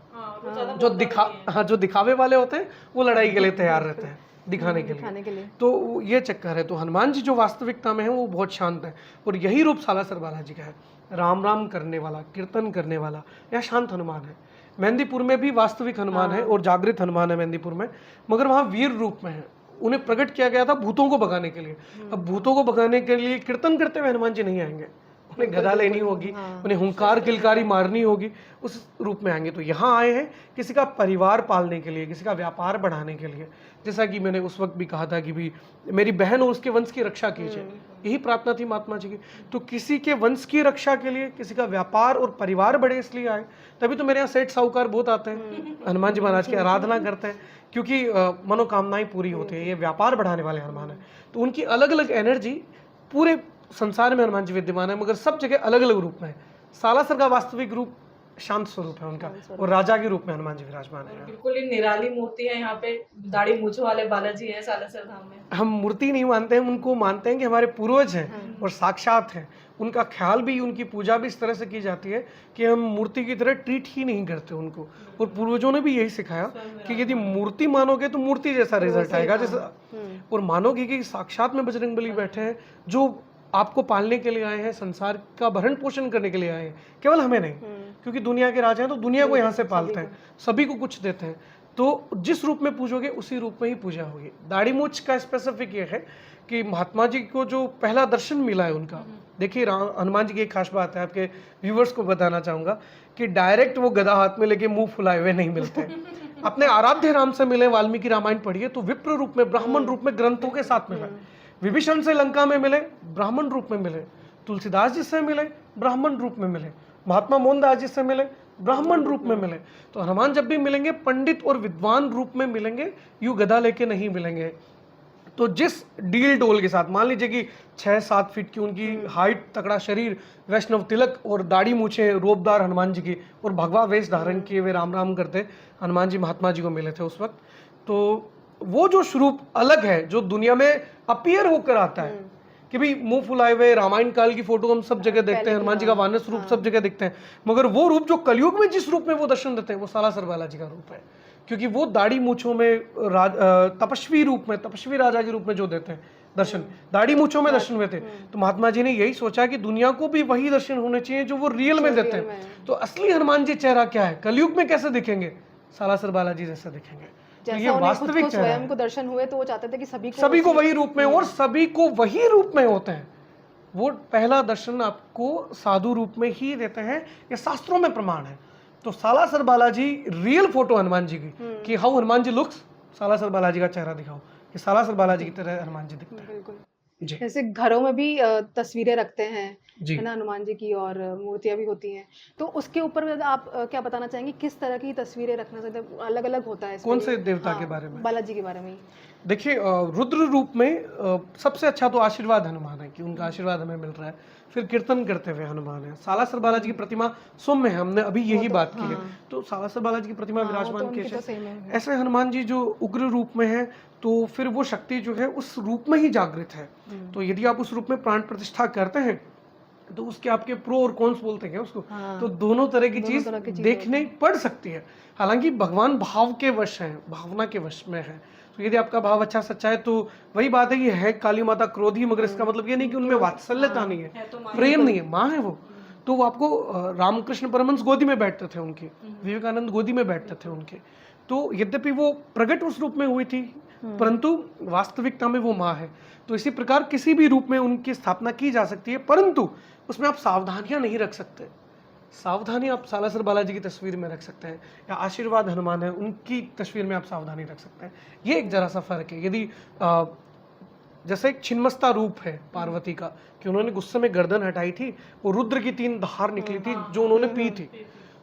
जो दिखावे वाले होते हैं वो लड़ाई के लिए तैयार रहते हैं, दिखाने के लिए। तो ये चक्कर है। तो हनुमान जी जो वास्तविकता में है वो बहुत शांत है, और यही रूप सालासर बालाजी का है, राम राम करने वाला, कीर्तन करने वाला, यह शांत हनुमान है। मेहंदीपुर में भी वास्तविक हनुमान है और जागृत हनुमान है मेहंदीपुर में, मगर वहाँ वीर रूप में है। उन्हें प्रकट किया गया था भूतों को भगाने के लिए। अब भूतों को भगाने के लिए कीर्तन करते हुए हनुमान जी नहीं आएंगे, उन्हें गदा लेनी होगी, उन्हें हुंकार किलकारी मारनी होगी, उस रूप में आएंगे। तो यहाँ आए हैं किसी का परिवार पालने के लिए, किसी का व्यापार बढ़ाने के लिए। जैसा कि मैंने उस वक्त भी कहा था कि भी मेरी बहन और उसके वंश की रक्षा कीजिए, यही प्रार्थना थी महात्मा जी की। तो किसी के वंश की रक्षा के लिए, किसी का व्यापार और परिवार बढ़े इसलिए आए। तभी तो मेरे यहाँ सेठ साहूकार बहुत आते हैं, हनुमान जी महाराज की आराधना करते हैं, क्योंकि मनोकामनाएं पूरी होती है। ये व्यापार बढ़ाने वाले हनुमान है। तो उनकी अलग अलग एनर्जी पूरे संसार में हनुमान जी विद्यमान है, मगर सब जगह अलग अलग रूप में है। सालासर का वास्तविक रूप शांत स्वरूप है उनका, और राजा के रूप में हनुमान जी विराजमान है। बिल्कुल ही निराली मूर्ति है यहाँ पे, दाढ़ी मूछ वाले बालाजी है सालासर धाम में। हम मूर्ति नहीं मानते हैं, उनको मानते हैं कि हमारे पूर्वज हैं और साक्षात हैं। उनका ख्याल भी, उनकी पूजा भी इस तरह से की जाती है कि हम मूर्ति की तरह ट्रीट ही नहीं करते उनको। और पूर्वजों ने भी यही सिखाया कि यदि मूर्ति मानोगे तो मूर्ति जैसा रिजल्ट आएगा, जैसा, और मानोगे कि साक्षात में बजरंगबली बैठे हैं जो आपको पालने के लिए आए हैं, संसार का भरण पोषण करने के लिए आए हैं, केवल हमें नहीं, क्योंकि दुनिया के राजा हैं तो दुनिया को यहाँ से पालते हैं, सभी को कुछ देते हैं। तो जिस रूप में पूजोगे उसी रूप में ही पूजा होगी। दाढ़ी मूछ का स्पेसिफिक ये है कि महात्मा जी को जो पहला दर्शन मिला है उनका, देखिए हनुमान जी की एक खास बात है, आपके व्यूवर्स को बताना चाहूंगा कि डायरेक्ट वो गदा हाथ में लेके मुंह फुलाए हुए नहीं मिलते। अपने आराध्य राम से मिले, वाल्मीकि रामायण पढ़िए तो विप्र रूप में, ब्राह्मण रूप में, ग्रंथों के साथ मिले। विभीषण से लंका में मिले, ब्राह्मण रूप में मिले। तुलसीदास जी से मिले, ब्राह्मण रूप में मिले। महात्मा मोहनदास जी से मिले, ब्राह्मण रूप में मिले। तो हनुमान जब भी मिलेंगे पंडित और विद्वान रूप में मिलेंगे, यूं गदा लेके नहीं मिलेंगे। तो जिस डील डोल के साथ, मान लीजिए कि 6-7 फीट की उनकी हाइट, तगड़ा शरीर, वैष्णव तिलक और दाढ़ी मूछे रोबदार हनुमान जी की, और भगवा वेश धारण किए वे राम राम करते हनुमान जी महात्मा जी को मिले थे उस वक्त। तो वो जो स्वरूप अलग है, जो दुनिया में अपीयर होकर आता है कि भाई मुंह फुलाए हुए, रामायण काल की फोटो हम सब जगह देखते हैं, हनुमान जी का वानर रूप सब जगह दिखते हैं, मगर वो रूप जो कलयुग में जिस रूप में वो दर्शन देते हैं वो सालासर बालाजी का रूप है। क्योंकि वो दाढ़ी मूछों में तपस्वी रूप में, तपस्वी राजा के रूप में जो देते हैं दर्शन, दाढ़ी मूछों में दर्शन हुए थे। तो महात्मा जी ने यही सोचा कि दुनिया को भी वही दर्शन होने चाहिए जो वो रियल में देते हैं। तो असली हनुमान जी चेहरा क्या है, कलयुग में कैसे दिखेंगे, सालासर बालाजी जैसे दिखेंगे। तो ये वास्तविक स्वयं को दर्शन हुए तो वो चाहते थे कि सभी को वही रूप में, और सभी को वही रूप में होते हैं। वो पहला दर्शन आपको साधु रूप में ही देते हैं, ये शास्त्रों में प्रमाण है। तो सालासर बालाजी रियल फोटो हनुमान जी की कि हाउ हनुमान जी लुक्स, सालासर बालाजी का चेहरा दिखाओ कि सालासर बालाजी की तरह हनुमान जी दिखते हैं। बिल्कुल जी। जैसे घरों में भी तस्वीरें रखते हैं, जी। है ना, हनुमान जी की, और मूर्तियां भी होती हैं। तो उसके ऊपर आप क्या बताना चाहेंगे, किस तरह की तस्वीरें रखना चाहिए? अलग अलग होता है इसमें। कौन से देवता के बारे में? बालाजी के बारे में ही। देखिए रुद्र रूप में सबसे अच्छा तो आशीर्वाद हनुमान है कि उनका आशीर्वाद हमें मिल रहा है। फिर कीर्तन करते हुए हनुमान है। सालासर बालाजी की प्रतिमा सौम्य है, हमने अभी यही बात की है। तो सालासर बालाजी की प्रतिमा विराजमान कैसे, ऐसे हनुमान जी जो उग्र रूप में है, तो फिर वो शक्ति जो है उस रूप में ही जागृत है। तो यदि आप उस रूप में प्राण प्रतिष्ठा करते हैं तो उसके आपके प्रो और कॉन्स बोलते हैं उसको, तो दोनों तरह की चीज देखने पड़ सकती है। हालांकि भगवान भाव के वश हैं, भावना के वश में है। तो तो यदि आपका भाव अच्छा सच्चा है तो वही बात है, ये है काली माता क्रोधी, मगर इसका मतलब ये नहीं कि उनमें वात्सल्यता नहीं है, प्रेम नहीं है, माँ है वो। तो वो आपको रामकृष्ण परमहंस गोदी में बैठते थे उनके, विवेकानंद गोदी में बैठते थे उनके। तो यद्यपि वो प्रकट उस रूप में हुई थी, परंतु वास्तविकता में वो माँ है। तो इसी प्रकार किसी भी रूप में उनकी स्थापना की जा सकती है, परंतु उसमें आप सावधानियां नहीं रख सकते। सावधानी आप सालासर बालाजी की तस्वीर में रख सकते हैं, या आशीर्वाद हनुमान है उनकी तस्वीर में आप सावधानी रख सकते हैं। ये एक जरा सा फर्क है। यदि जैसे एक छिन्मस्ता रूप है पार्वती का, कि उन्होंने गुस्से में गर्दन हटाई थी, वो रुद्र की 3 धार निकली थी जो उन्होंने पी थी।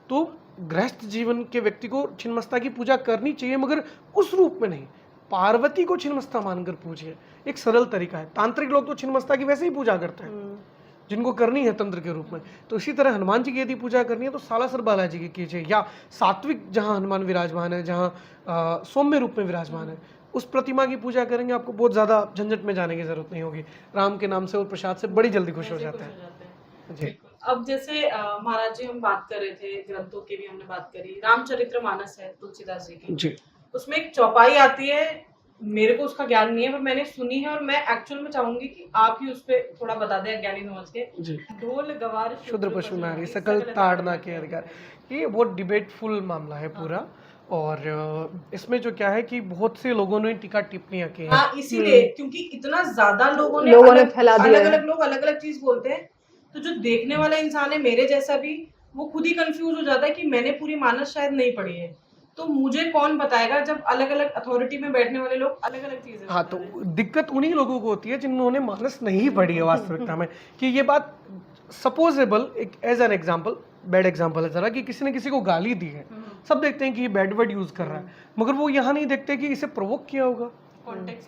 तो गृहस्थ जीवन के व्यक्ति को छिन्मस्ता की पूजा करनी चाहिए, मगर उस रूप में नहीं। पार्वती को छिन्मस्ता मानकर पूजिए, एक सरल तरीका है। तांत्रिक लोग तो छिन्मस्ता की वैसे ही पूजा करते हैं जिनको करनी है तंत्र के रूप में। तो इसी तरह हनुमान जी की यदि पूजा करनी है तो सालासर बालाजी की कीजिए, या सात्विक जहाँ हनुमान विराजमान है, जहाँ सौम्य रूप में विराजमान है, उस प्रतिमा की पूजा करेंगे। आपको बहुत ज़्यादा झंझट में जाने की जरूरत नहीं होगी। राम के नाम से और प्रसाद से बड़ी जल्दी खुश हो जाते हैं जी। अब जैसे महाराज जी हम बात कर रहे थे, ग्रंथों की भी हमने बात करी, रामचरितमानस है तुलसीदास जी की जी उसमें एक चौपाई आती है, मेरे को उसका ज्ञान नहीं है पर मैंने सुनी है, और मैं एक्चुअल में चाहूंगी कि आप ही उस पे थोड़ा बता दें ज्ञानी समझ के। जी। ढोल गवार शुद्र पशु नारी सकल ताड़ना के अधिकार, ये बहुत डिबेटफुल मामला है पूरा। और इसमें जो क्या है कि बहुत से लोगों ने टीका टिप्पणियां की हैं। हाँ, इसीलिए क्योंकि इतना ज्यादा लोगों ने फैला दिया अलग है। अलग लोग अलग अलग चीज बोलते हैं, तो जो देखने वाला इंसान है मेरे जैसा भी, वो खुद ही कंफ्यूज हो जाता है कि मैंने पूरी मानस शायद नहीं पढ़ी है, तो मुझे कौन बताएगा जब अलग अलग अथॉरिटी में बैठने वाले लोग अलग अलग चीजें। हाँ, तो दिक्कत उन्हीं लोगों को होती है जिन्होंने मानस नहीं पढ़ी है वास्तविकता में। कि ये बात सपोजेबल, एक as an example, bad example है जरा, कि किसी ने किसी को गाली दी है, सब देखते हैं कि ये बैड वर्ड यूज कर रहा है, मगर वो यहाँ नहीं देखते कि इसे प्रोवोक किया होगा,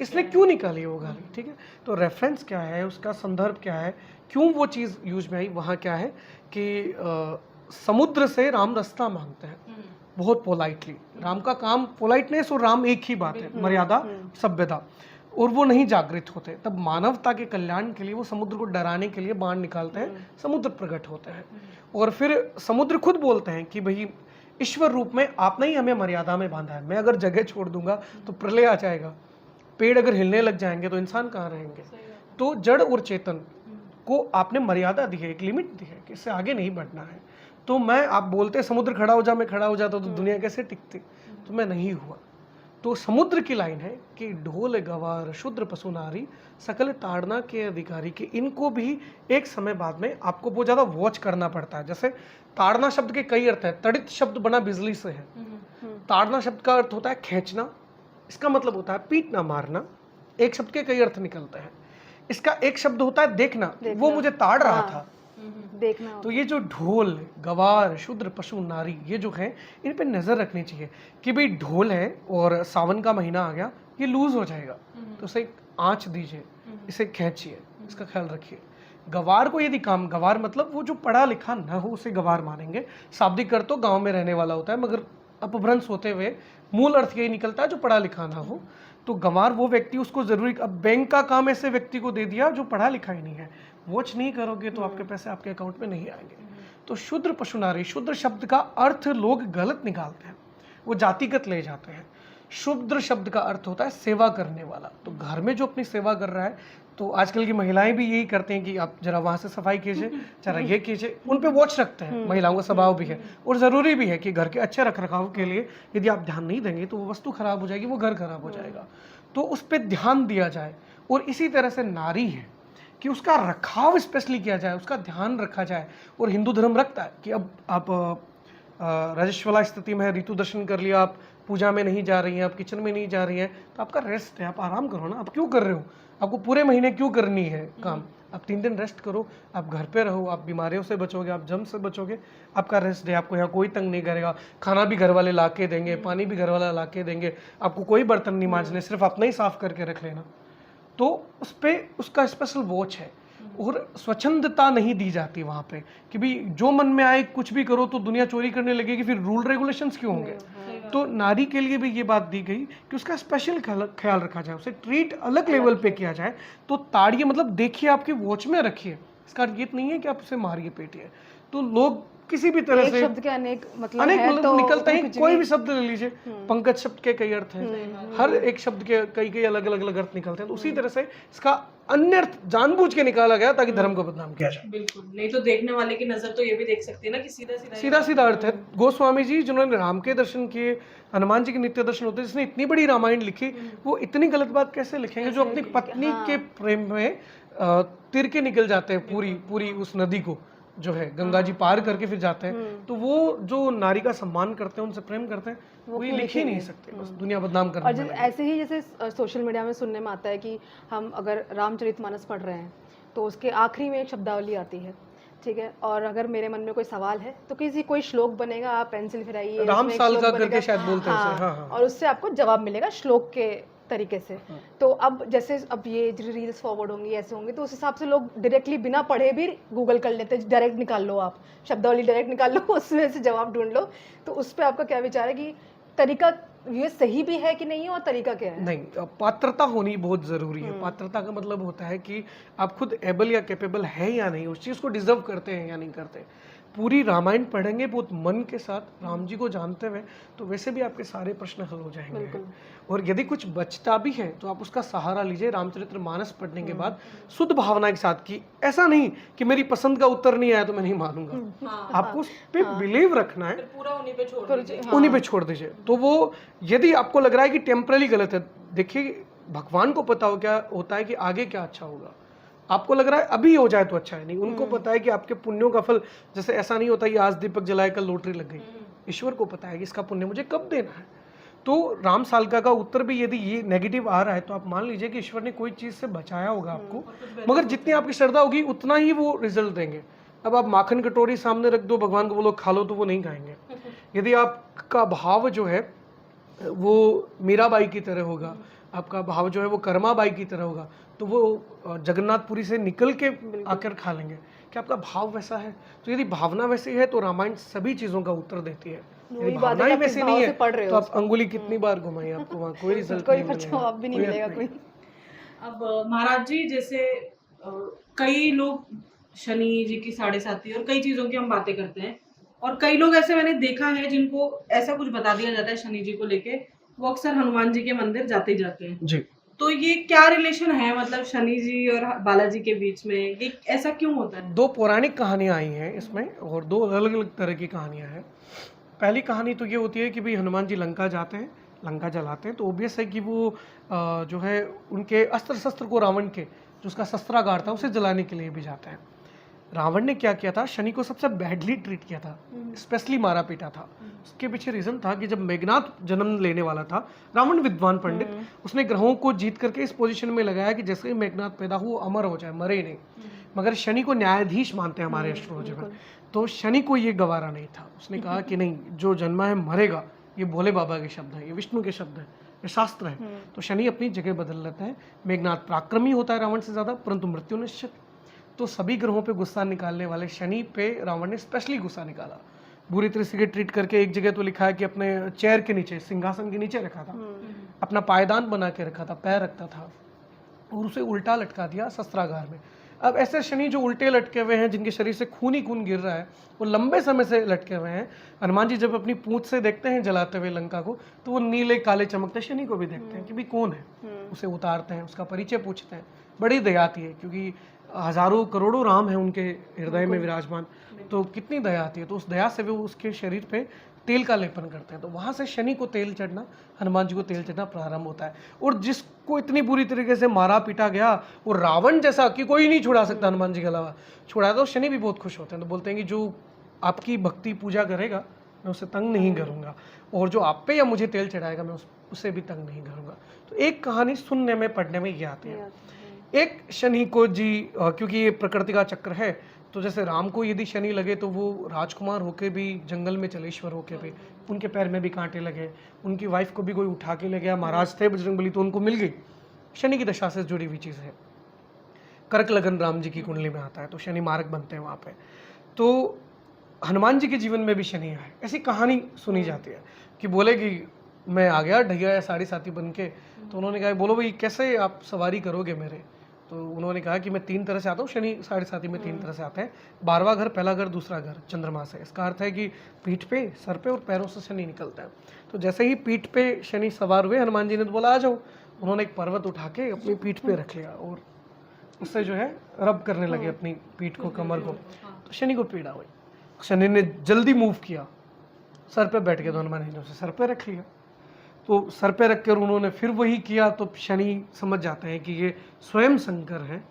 इसने क्यों निकाली वो गाली। ठीक है, तो रेफरेंस क्या है, उसका संदर्भ क्या है, क्यों वो चीज़ यूज में आई, वहाँ क्या है कि समुद्र से राम रास्ता मांगते हैं बहुत पोलाइटली। राम का काम पोलाइटनेस और राम एक ही बात है, मर्यादा सभ्यता, और वो नहीं जागृत होते। तब मानवता के कल्याण के लिए वो समुद्र को डराने के लिए बाण निकालते हैं, समुद्र प्रकट होते हैं। और फिर समुद्र खुद बोलते हैं कि भाई ईश्वर रूप में आपने ही हमें मर्यादा में बांधा है, मैं अगर जगह छोड़ दूंगा तो प्रलय आ जाएगा, पेड़ अगर हिलने लग जाएंगे तो इंसान कहाँ रहेंगे। तो जड़ और चेतन को आपने मर्यादा दी है, एक लिमिट दी है कि इससे आगे नहीं बढ़ना है। तो मैं, आप बोलते समुद्र खड़ा हो जा, मैं खड़ा हो जाता तो दुनिया कैसे टिकती, तो मैं नहीं हुआ। तो समुद्र की लाइन है कि ढोल गवार शूद्र पशु नारी सकल ताड़ना के अधिकारी, के इनको भी एक समय बाद में आपको बहुत ज़्यादा वॉच करना पड़ता है। जैसे ताड़ना शब्द के कई अर्थ है, तड़ित शब्द बना बिजली से है, ताड़ना शब्द का अर्थ होता है खींचना, इसका मतलब होता है पीटना मारना। एक शब्द के कई अर्थ निकलते हैं। इसका एक शब्द होता है देखना, वो मुझे ताड़ रहा था, देखना। तो ये जो ढोल गवार शूद्र पशु नारी, ये जो है इन पे नजर रखनी चाहिए कि भाई ढोल है और सावन का महीना आ गया, ये लूज हो जाएगा, तो उसे आंच दीजिए, इसे खींचिए, इसका ख्याल रखिए। गवार को यदि काम, गवार मतलब वो जो पढ़ा लिखा ना हो उसे गवार मानेंगे। शाब्दिक अर्थ तो गांव में रहने वाला होता है, मगर अपभ्रंश होते हुए मूल अर्थ यही निकलता है जो पढ़ा लिखा ना हो। तो गंवार वो व्यक्ति, उसको जरूरी, अब बैंक का काम ऐसे व्यक्ति को दे दिया जो पढ़ा लिखा ही नहीं है, वॉच नहीं करोगे तो आपके पैसे आपके अकाउंट में नहीं आएंगे। तो शूद्र पशु नारी, शूद्र शब्द का अर्थ लोग गलत निकालते हैं, वो जातिगत ले जाते हैं। शूद्र शब्द का अर्थ होता है सेवा करने वाला। तो घर में जो अपनी सेवा कर रहा है, तो आजकल की महिलाएं भी यही करते हैं कि आप जरा वहाँ से सफाई कीजिए, जरा ये कीजिए, उन पे वॉच रखते हैं। महिलाओं का स्वभाव भी है और ज़रूरी भी है कि घर के अच्छे रख रखाव के लिए यदि आप ध्यान नहीं देंगे तो वो वस्तु खराब हो जाएगी, वो घर खराब हो जाएगा। तो उस पर ध्यान दिया जाए। और इसी तरह से नारी है कि उसका रखाव स्पेशली किया जाए, उसका ध्यान रखा जाए। और हिंदू धर्म रखता है कि अब आप रजस्वला स्थिति में है, ऋतु दर्शन कर लिया, आप पूजा में नहीं जा रही हैं, आप किचन में नहीं जा रही हैं, तो आपका रेस्ट है, आप आराम करो ना। आप क्यों कर रहे हो, आपको पूरे महीने क्यों करनी है काम, आप 3 दिन रेस्ट करो, आप घर पे रहो, आप बीमारियों से बचोगे, आप जम से बचोगे, आपका रेस्ट है। आपको यहाँ कोई तंग नहीं करेगा, खाना भी घर वाले ला के देंगे, पानी भी घर वाला ला के देंगे, आपको कोई बर्तन नहीं मांजने, सिर्फ अपना ही साफ करके रख लेना। तो उस पर उसका स्पेशल वॉच है। और स्वच्छंदता नहीं दी जाती वहाँ पे कि भाई जो मन में आए कुछ भी करो, तो दुनिया चोरी करने लगेगी, फिर रूल रेगुलेशंस क्यों होंगे। तो नारी के लिए भी ये बात दी गई कि उसका स्पेशल ख्याल रखा जाए, उसे ट्रीट अलग लेवल पे किया जाए। तो ताड़िए मतलब देखिए, आपकी वॉच में रखिए, इसका अर्थ ये नहीं है कि आप उसे मारिए पीटिए। तो लोग किसी भी तरह एक से शब्द के अनेक मतलब अनेक है मतलब तो निकलते हैं। कुछ कोई भी भी शब्द ले लीजिए, पंकज शब्द के कई अर्थ हैं, हर एक शब्द के कई कई अलग अलग अर्थ निकलते हैं। तो उसी तरह से इसका अन्य अर्थ जानबूझ के निकाला गया ताकि धर्म को बदनाम किया जाए। बिल्कुल, नहीं तो देखने वाले की नजर तो ये भी देख सकती है ना कि सीधा सीधा सीधा सीधा अर्थ है। गोस्वामी जी जिन्होंने राम के दर्शन किए, हनुमान जी के नित्य दर्शन होते हैं, जिसने इतनी बड़ी रामायण लिखी, वो इतनी गलत बात कैसे लिखेंगे जो अपनी पत्नी के प्रेम में तिर के निकल जाते हैं पूरी पूरी उस नदी को जो है गंगा जी पार करके फिर जाते हैं। तो वो जो नारी का सम्मान करते हैं, उनसे प्रेम करते हैं, वो ये लिख ही नहीं सकते, बस दुनिया बदनाम और करने जैसे में ऐसे ही जैसे सोशल मीडिया में सुनने में आता है कि हम अगर रामचरितमानस पढ़ रहे हैं तो उसके आखिरी में एक शब्दावली आती है, ठीक है, और अगर मेरे मन में कोई सवाल है तो किसी कोई श्लोक बनेगा, आप पेंसिल फिराइए, राम उसमें एक साल श्लोक का बनेगा, करके शायद बोलते हैं हाँ, उसे, हाँ। और उससे आपको जवाब मिलेगा श्लोक के तरीके से। तो अब जैसे अब ये रील्स फॉरवर्ड होंगी, ऐसे होंगे, तो उस हिसाब से लोग डायरेक्टली बिना पढ़े भी गूगल कर लेते हैं, डायरेक्ट निकाल लो, आप शब्दावली डायरेक्ट निकाल लो, उसमें से जवाब ढूंढ लो। तो उस पर आपका क्या विचार है कि तरीका ये सही भी है कि नहीं है, और तरीका क्या है? नहीं, पात्रता होनी बहुत जरूरी है। पात्रता का मतलब होता है कि आप खुद एबल या कैपेबल है या नहीं, उस चीज को डिजर्व करते हैं या नहीं करते। पूरी रामायण पढ़ेंगे बहुत मन के साथ, राम जी को जानते हुए, तो वैसे भी आपके सारे प्रश्न हल हो जाएंगे। और यदि कुछ बचता भी है तो आप उसका सहारा लीजिए रामचरितमानस पढ़ने के बाद, शुद्ध भावना के साथ। की ऐसा नहीं कि मेरी पसंद का उत्तर नहीं आया तो मैं नहीं मानूंगा, आपको उस पे बिलीव रखना है, पूरा उन्हीं पे छोड़ दीजिए। उन्हीं पे छोड़ दीजिए। तो वो यदि आपको लग रहा है कि टेम्पररी गलत है, देखिए भगवान को पता हो क्या होता है कि आगे क्या अच्छा होगा। आपको लग रहा है अभी हो जाए तो अच्छा है, नहीं, उनको पता है कि आपके पुण्यों का फल, जैसे ऐसा नहीं होता कि आज दीपक जलाए कल लॉटरी लग गई, ईश्वर को पता है कि इसका पुण्य मुझे कब देना है। तो राम सालका का उत्तर भी यदि ये नेगेटिव आ रहा है तो आप मान लीजिए कि ईश्वर ने कोई चीज से बचाया होगा आपको, मगर जितनी आपकी श्रद्धा होगी उतना ही वो रिजल्ट देंगे। अब आप माखन कटोरी सामने रख दो, भगवान को बोलो खा लो, तो वो नहीं खाएंगे। यदि आपका भाव जो है वो मीराबाई की तरह होगा, आपका भाव जो है वो कर्माबाई की तरह होगा, तो वो जगन्नाथपुरी से निकल के आकर खा लेंगे। कि आपका भाव वैसा है, तो यदि भावना वैसी है तो रामायण सभी चीजों का उत्तर देती है। यदि भावना ही वैसी नहीं है तो आप अंगुली कितनी बार घुमाइए, आपको वहाँ कोई रिजल्ट कोई नहीं मिलेगा, जवाब भी नहीं मिलेगा कोई। अब महाराज जी जैसे कई लोग शनि जी की साढ़े साथी और कई चीजों की हम बातें करते हैं, और कई लोग ऐसे मैंने देखा है जिनको ऐसा कुछ बता दिया जाता है शनि जी को लेके, वो अक्सर हनुमान जी के मंदिर जाते ही जाते हैं जी। तो ये क्या रिलेशन है, मतलब शनि जी और बालाजी के बीच में, ये ऐसा क्यों होता है? दो पौराणिक कहानियां आई हैं इसमें, और दो अलग अलग तरह की कहानियां हैं। पहली कहानी तो ये होती है कि भाई हनुमान जी लंका जाते हैं, लंका जलाते हैं, तो ऑब्वियस है कि वो जो है उनके अस्त्र शस्त्र को रावण के जो उसका शस्त्रागार था उसे जलाने के लिए भी जाते हैं। रावण ने क्या किया था, शनि को सबसे बैडली ट्रीट किया था, स्पेशली मारा पीटा था। उसके पीछे रीजन था कि जब मेघनाथ जन्म लेने वाला था, रावण विद्वान पंडित, उसने ग्रहों को जीत करके इस पोजीशन में लगाया कि जैसे ही मेघनाथ पैदा हुआ अमर हो जाए, मरे नहीं। मगर शनि को न्यायाधीश मानते हैं हमारे एस्ट्रोलॉजी में, तो शनि को ये गवारा नहीं था। उसने कहा कि नहीं, जो जन्मा है मरेगा, ये भोले बाबा के शब्द है, ये विष्णु के शब्द है, ये शास्त्र है। तो शनि अपनी जगह बदल लेता है। मेघनाथ पराक्रमी होता है रावण से ज्यादा, परंतु मृत्यु निश्चित। तो सभी ग्रहों पे गुस्सा निकालने वाले शनि पे रावण ने स्पेशली गुस्सा निकाला, बुरी तरह से ट्रीट करके। एक जगह तो लिखा है कि अपने चेयर के नीचे, सिंहासन के नीचे रखा था, अपना पायदान बना के रखा था, पैर रखता था, और उसे उल्टा लटका दिया शस्त्रागार में। अब ऐसे शनि जो उल्टे लटके हुए हैं, जिनके शरीर से खून ही खून गिर रहा है, वो लंबे समय से लटके हुए हैं, हनुमान जी जब अपनी पूंछ से देखते हैं जलाते हुए लंका को, तो वो नीले काले चमकते शनि को भी देखते हैं कि भाई कौन है। उसे उतारते हैं, उसका परिचय पूछते हैं। बड़ी दया आती है, क्योंकि हजारों करोड़ों राम हैं उनके हृदय में विराजमान, तो कितनी दया आती है। तो उस दया से वो उसके शरीर पे तेल का लेपन करते हैं, तो वहां से शनि को तेल चढ़ना, हनुमान जी को तेल चढ़ना प्रारंभ होता है। और जिसको इतनी बुरी तरीके से मारा पीटा गया, और रावण जैसा कि कोई नहीं छुड़ा सकता हनुमान जी के अलावा, छुड़ाया, तो शनि भी बहुत खुश होते हैं। तो बोलते हैं कि जो आपकी भक्ति पूजा करेगा मैं उसे तंग नहीं करूंगा, और जो आप पे या मुझे तेल चढ़ाएगा मैं उसे भी तंग नहीं करूंगा। तो एक कहानी सुनने में पढ़ने में ये आती है। एक शनि को जी, क्योंकि ये प्रकृति का चक्र है, तो जैसे राम को यदि शनि लगे तो वो राजकुमार होके भी जंगल में चले, ईश्वर होके भी, उनके पैर में भी कांटे लगे, उनकी वाइफ को भी कोई उठा के ले गया, महाराज थे बजरंगबली तो उनको मिल गई। शनि की दशा से जुड़ी हुई चीज़ है। कर्क लगन राम जी की कुंडली में आता है, तो शनि मारक बनते हैं वहाँ पे। तो हनुमान जी के जीवन में भी शनि है, ऐसी कहानी सुनी जाती है कि बोले कि मैं आ गया ढैया या साढ़े साथी बन के, तो उन्होंने कहा बोलो भाई कैसे आप सवारी करोगे मेरे, तो उन्होंने कहा कि मैं 3 तरह से आता हूँ, शनि 7.5 में 3 तरह से आता है। 12वां घर, पहला घर, दूसरा घर चंद्रमा से। इसका अर्थ है कि पीठ पे, सर पे और पैरों से शनि निकलता है। तो जैसे ही पीठ पे शनि सवार हुए, हनुमान जी ने तो बोला आ जाओ। उन्होंने एक पर्वत उठा के अपनी पीठ पे रख लिया और उससे जो है रब करने लगे अपनी पीठ को, कमर को। तो शनि को पीड़ा हुई। शनि ने जल्दी मूव किया, सर पे बैठ गया, तो हनुमान जी ने उसे सर पे रख लिया। तो सर पे रख कर उन्होंने फिर वही किया, तो शनि समझ जाते हैं कि ये स्वयं शंकर हैं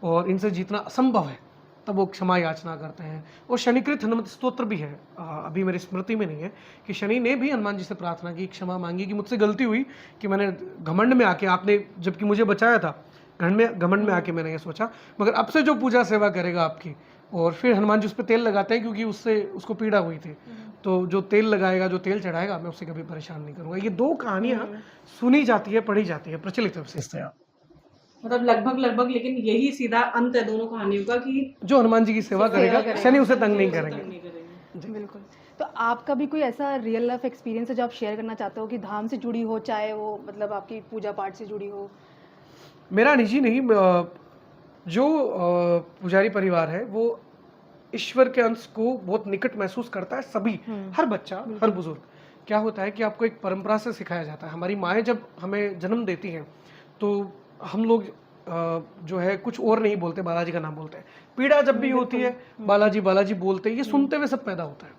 और इनसे जीतना असंभव है। तब वो क्षमा याचना करते हैं। और शनिकृत हनुमत स्तोत्र भी है, अभी मेरी स्मृति में नहीं है, कि शनि ने भी हनुमान जी से प्रार्थना की, क्षमा मांगी कि मुझसे गलती हुई कि मैंने घमंड में आके, आपने जबकि मुझे बचाया था, घमंड में आके मैंने ये सोचा, मगर अब से जो पूजा सेवा करेगा आपकी। और फिर हनुमान जी उस पर तेल लगाते हैं, क्योंकि उससे उसको पीड़ा हुई थी। तो जो तेल लगाएगा, जो तेल चढ़ाएगा, मैं उससे कभी परेशान नहीं करूंगा। ये 2 कहानियां सुनी जाती है, पढ़ी जाती है, प्रचलित है। मतलब लगभग लेकिन यही सीधा अंत है दोनों कहानियों का कि जो हनुमान जी की सेवा करेगा, शनि उसे तंग नहीं तंग करेंगे। नहीं करेंगे। बिल्कुल। तो आपका भी कोई ऐसा रियल लाइफ एक्सपीरियंस है जो आप शेयर करना चाहते हो कि धाम से जुड़ी हो, चाहे वो मतलब आपकी पूजा पाठ से जुड़ी हो? मेरा निजी नहीं, जो पुजारी परिवार है वो ईश्वर के अंश को बहुत निकट महसूस करता है। सभी, हर बच्चा, हर बुजुर्ग। क्या होता है कि आपको एक परंपरा से सिखाया जाता है। हमारी माएँ जब हमें जन्म देती हैं तो हम लोग जो है कुछ और नहीं बोलते, बालाजी का नाम बोलते हैं। पीड़ा जब भी होती है, बालाजी बालाजी बोलते हैं, ये सुनते हुए सब पैदा होता है।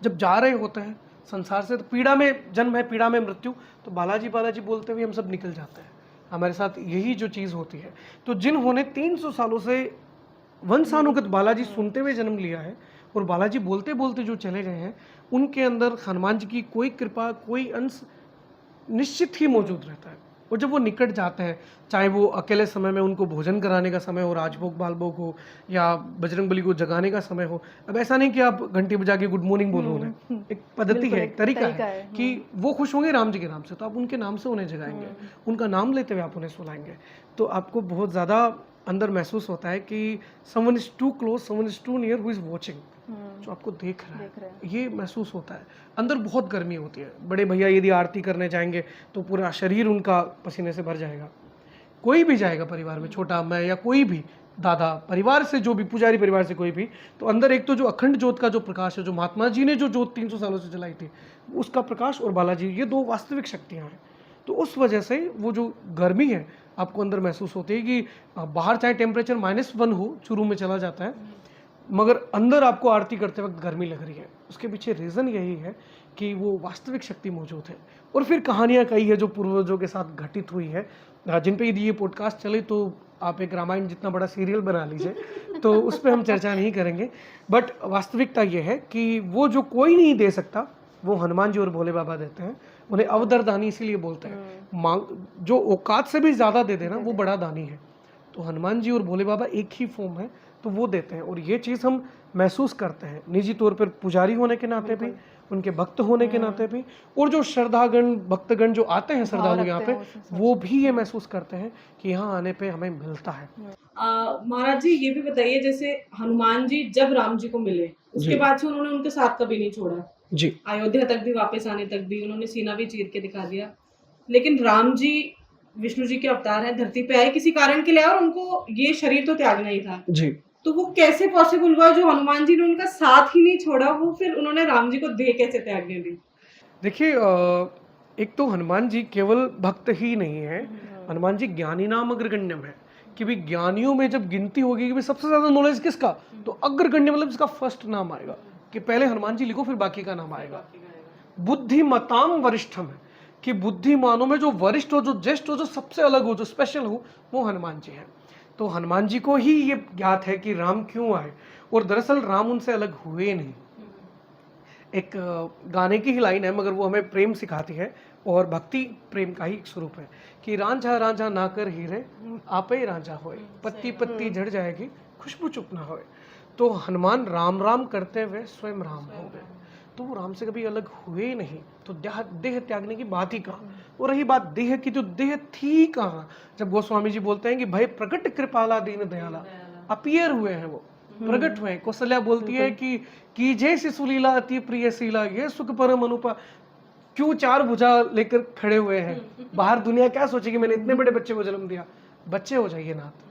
जब जा रहे होते हैं संसार से, तो पीड़ा में जन्म है, पीड़ा में मृत्यु, तो बालाजी बालाजी बोलते हुए हम सब निकल जाते हैं। हमारे साथ यही जो चीज़ होती है। तो जिन्होंने 300 सालों से वंशानुगत बालाजी सुनते हुए जन्म लिया है और बालाजी बोलते बोलते जो चले गए हैं, उनके अंदर हनुमान जी की कोई कृपा, कोई अंश निश्चित ही मौजूद रहता है। और जब वो निकट जाते हैं, चाहे वो अकेले समय में उनको भोजन कराने का समय हो, राजभोग बालभोग हो, या बजरंगबली को जगाने का समय हो। अब ऐसा नहीं कि आप घंटी बजा के गुड मॉर्निंग बोलो उन्हें, एक पद्धति है, एक तरीका है कि वो खुश होंगे राम जी के नाम से, तो आप उनके नाम से उन्हें जगाएंगे, उनका नाम लेते हुए आप उन्हें सुलाएंगे। तो आपको बहुत ज़्यादा अंदर महसूस होता है कि someone is too close, someone is too near, who is watching, जो आपको देख रहा है, ये महसूस होता है। अंदर बहुत गर्मी होती है। बड़े भैया यदि आरती करने जाएंगे तो पूरा शरीर उनका पसीने से भर जाएगा। कोई भी जाएगा परिवार में, छोटा, मैं या कोई भी, दादा, परिवार से जो भी, पुजारी परिवार से कोई भी, तो अंदर एक तो जो अखंड ज्योत का जो प्रकाश है, जो महात्मा जी ने जो ज्योत 300 सालों से जलाई थी, उसका प्रकाश, और बालाजी, ये 2 वास्तविक शक्तियाँ हैं। तो उस वजह से वो जो गर्मी है आपको अंदर महसूस होती है कि बाहर चाहे टेम्परेचर -1 हो, शुरू में चला जाता है, मगर अंदर आपको आरती करते वक्त गर्मी लग रही है। उसके पीछे रीज़न यही है कि वो वास्तविक शक्ति मौजूद है। और फिर कहानियाँ कई है जो पूर्वजों के साथ घटित हुई है, जिन पे यदि ये पॉडकास्ट चले तो आप एक रामायण जितना बड़ा सीरियल बना लीजिए, तो उस पर हम चर्चा नहीं करेंगे। बट वास्तविकता ये है कि वो जो कोई नहीं दे सकता, वो हनुमान जी और भोले बाबा देते हैं। उन्हें अवदरदानी इसीलिए बोलते हैं। मांग, जो औकात से भी ज़्यादा दे देना, वो बड़ा दानी है। तो हनुमान जी और भोले बाबा एक ही फॉर्म है, तो वो देते हैं। और ये चीज़ हम महसूस करते हैं निजी तौर पर, पुजारी होने के नाते भी, उनके भक्त होने के नाते भी, और जो श्रद्धागण, भक्तगण जो आते हैं, श्रद्धालु यहाँ पे, वो भी ये महसूस करते हैं कि यहाँ आने पे हमें मिलता है। महाराज जी, ये भी बताइए, जैसे हनुमान जी जब राम जी को मिले, उसके बाद से उन्होंने उनके साथ कभी नहीं छोड़ा जी। अयोध्या तक भी, वापस आने तक भी उन्होंने सीना भी चीर के दिखा दिया। लेकिन राम जी विष्णु जी के अवतार है, धरती पे आए किसी कारण के लिए, और उनको ये शरीर तो त्यागना ही था जी। तो वो कैसे पॉसिबल हुआ जो हनुमान जी ने उनका साथ ही नहीं छोड़ा, वो फिर उन्होंने राम जी को देह कैसे त्यागने दी? देखिए, एक तो हनुमान जी केवल भक्त ही नहीं है, हनुमान जी ज्ञानी नाम अग्रगण्यम है। कि भी ज्ञानियों में जब गिनती होगी कि भी सबसे ज्यादा नॉलेज किसका, तो अग्रगण्य मतलब इसका फर्स्ट नाम आएगा, कि पहले हनुमान जी लिखो फिर बाकी का नाम आएगा। बुद्धिमताम वरिष्ठम है, कि बुद्धिमानों में जो वरिष्ठ हो, जो ज्येष्ठ हो, जो सबसे अलग हो, जो स्पेशल हो, वो हनुमान जी हैं। तो हनुमान जी को ही ये ज्ञात है कि राम क्यों आए, और दरअसल राम उनसे अलग हुए नहीं। एक गाने की ही लाइन है, मगर वो हमें प्रेम सिखाती है, और भक्ति प्रेम का ही एक स्वरूप है, कि रांझा रांझा ना कर हीरे, आपे रांझा होए, पत्ती पत्ती झड़ जाएगी, खुशबू चुप ना होए। तो हनुमान राम राम करते हुए स्वयं राम हो गए, तो वो राम से कभी अलग हुए नहीं। तो देह त्यागने की बात ही कहाँ। और रही बात देह की, तो देह थी कहाँ, जब गोस्वामी जी बोलते हैं कि भाई प्रकट कृपाला दीन दयाला, अपीयर हुए हैं, वो प्रकट हुए हैं। कौशल्या बोलती है कि कीजे शिशुलीला अति प्रिय शीला, ये सुख परम अनुपा, क्यों 4 भुजा लेकर खड़े हुए हैं, बाहर दुनिया क्या सोचेगी, मैंने इतने बड़े बच्चे को जन्म दिया, बच्चे हो जाइए नाथ,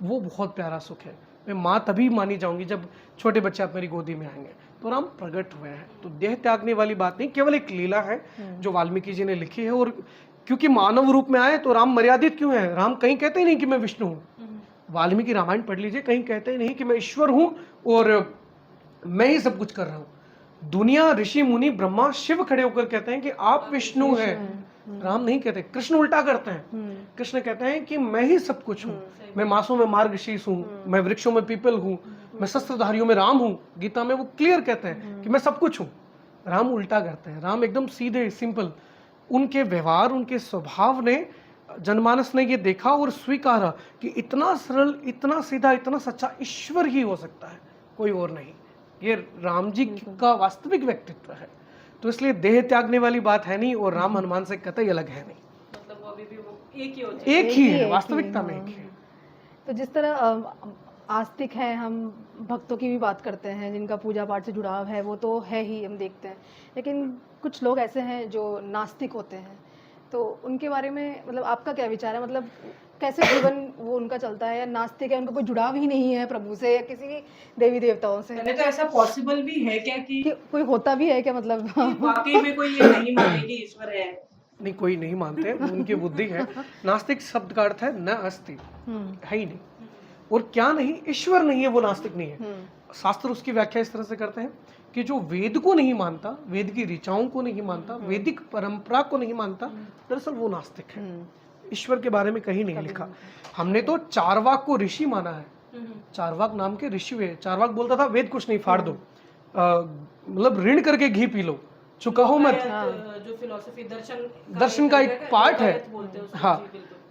वो बहुत प्यारा सुख है। मैं माँ तभी मानी जाऊंगी जब छोटे बच्चे आप मेरी गोदी में आएंगे। तो राम प्रकट हुए हैं। तो देह त्यागने वाली बात नहीं, केवल एक लीला है जो वाल्मीकि जी ने लिखी है। और क्योंकि मानव रूप में आए तो राम मर्यादित क्यों है? राम कहीं कहते ही नहीं कि मैं विष्णु हूँ। वाल्मीकि रामायण पढ़ लीजिए, कहीं कहते ही नहीं कि मैं ईश्वर हूँ और मैं ही सब कुछ कर रहा हूँ। दुनिया, ऋषि मुनि, ब्रह्मा, शिव खड़े होकर कहते हैं कि आप विष्णु हैं। राम नहीं कहते, कृष्ण उल्टा करते हैं। कृष्ण कहते हैं कि मैं ही सब कुछ हूँ। मैं मांसों में मार्गशीर्ष हूँ, मैं वृक्षों में पीपल हूँ, मैं शस्त्रधारियों में राम हूँ। गीता में वो क्लियर कहते हैं कि मैं सब कुछ हूँ। राम उल्टा करते हैं। राम एकदम सीधे, सिंपल। उनके व्यवहार, उनके स्वभाव ने, जनमानस ने ये देखा और स्वीकारा कि इतना सरल, इतना सीधा, इतना सच्चा ईश्वर ही हो सकता है, कोई और नहीं। ये राम जी का वास्तविक व्यक्तित्व है। तो इसलिए देह त्यागने वाली बात है नहीं, और राम हनुमान से कतई अलग है नहीं। मतलब वो अभी भी वो एक ही होते एक ही है, वास्तविकता में एक ही है। तो जिस तरह आस्तिक हैं, हम भक्तों की भी बात करते हैं जिनका पूजा पाठ से जुड़ाव है, वो तो है ही, हम देखते हैं। लेकिन कुछ लोग ऐसे हैं जो नास्तिक होते हैं, तो उनके बारे में मतलब आपका क्या विचार है? मतलब कैसे जीवन वो उनका चलता है? या नास्तिक है, उनका कोई जुड़ाव ही नहीं है प्रभु से या किसी भी देवी देवताओं से? पहले तो ऐसा पॉसिबल भी है क्या कि कोई होता भी है क्या, मतलब? वाकई में कोई ये नहीं माने कि ईश्वर है? नहीं, कोई नहीं मानते, उनकी बुद्धि है। नास्तिक शब्द का अर्थ है न अस्ति, है ही नहीं। और क्या नहीं, ईश्वर नहीं है, वो नास्तिक नहीं है। शास्त्र उसकी व्याख्या इस तरह से करते हैं कि जो वेद को नहीं मानता, वेद की ऋचाओं को नहीं मानता, वैदिक परंपरा को नहीं मानता, दरअसल वो नास्तिक है। ईश्वर के बारे में कहीं नहीं लिखा। हमने तो चारवाक को ऋषि माना है। चारवाक नाम के ऋषि हुए। चारवाक बोलता था वेद कुछ नहीं, फाड़ दो, मतलब ऋण करके घी पी लो, चुका हो मत। जो फिलॉसफी दर्शन का एक पार्ट है। हाँ,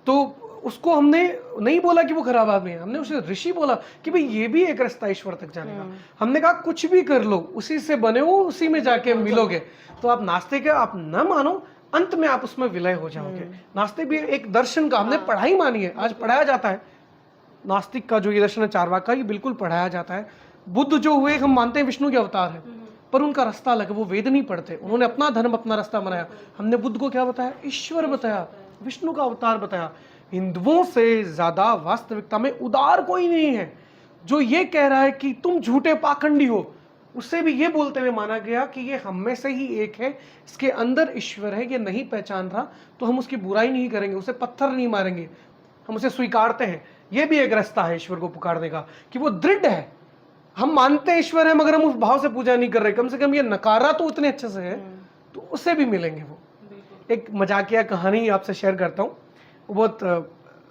तो उसको हमने नहीं बोला कि वो खराब आदमी है, हमने उसे ऋषि बोला कि भाई ये भी एक रास्ता ईश्वर तक जाने का। हमने कहा कुछ भी कर लो, उसी से बने हो, उसी में जाके मिलोगे। तो आप नास्तिक है, आप न मानो, अंत में आप उसमें विलय हो जाओगे। नास्तिक भी एक दर्शन का, हमने पढ़ाई मानी है, आज पढ़ाया जाता है। नास्तिक का जो ये दर्शन है चारवाक का, ये बिल्कुल पढ़ाया जाता है। बुद्ध जो हुए, हम मानते हैं विष्णु के अवतार है, पर उनका रास्ता अलग है। वो वेद नहीं पढ़ते, उन्होंने अपना धर्म, अपना रास्ता बनाया। हमने बुद्ध को क्या बताया? ईश्वर बताया, विष्णु का अवतार बताया। हिंदुओं से ज्यादा वास्तविकता में उदार कोई नहीं है। जो ये कह रहा है कि तुम झूठे पाखंडी हो, उससे भी ये बोलते हुए माना गया कि ये हम में से ही एक है, इसके अंदर ईश्वर है, ये नहीं पहचान रहा तो हम उसकी बुराई नहीं करेंगे, उसे पत्थर नहीं मारेंगे, हम उसे स्वीकारते हैं। ये भी एक रास्ता है ईश्वर को पुकारने का, कि वो दृढ़ है। हम मानते हैं ईश्वर है, मगर हम उस भाव से पूजा नहीं कर रहे। कम से कम ये नकारा तो उतने अच्छे से है, तो उससे भी मिलेंगे वो। एक मजाकिया कहानी आपसे शेयर करता हूँ, बहुत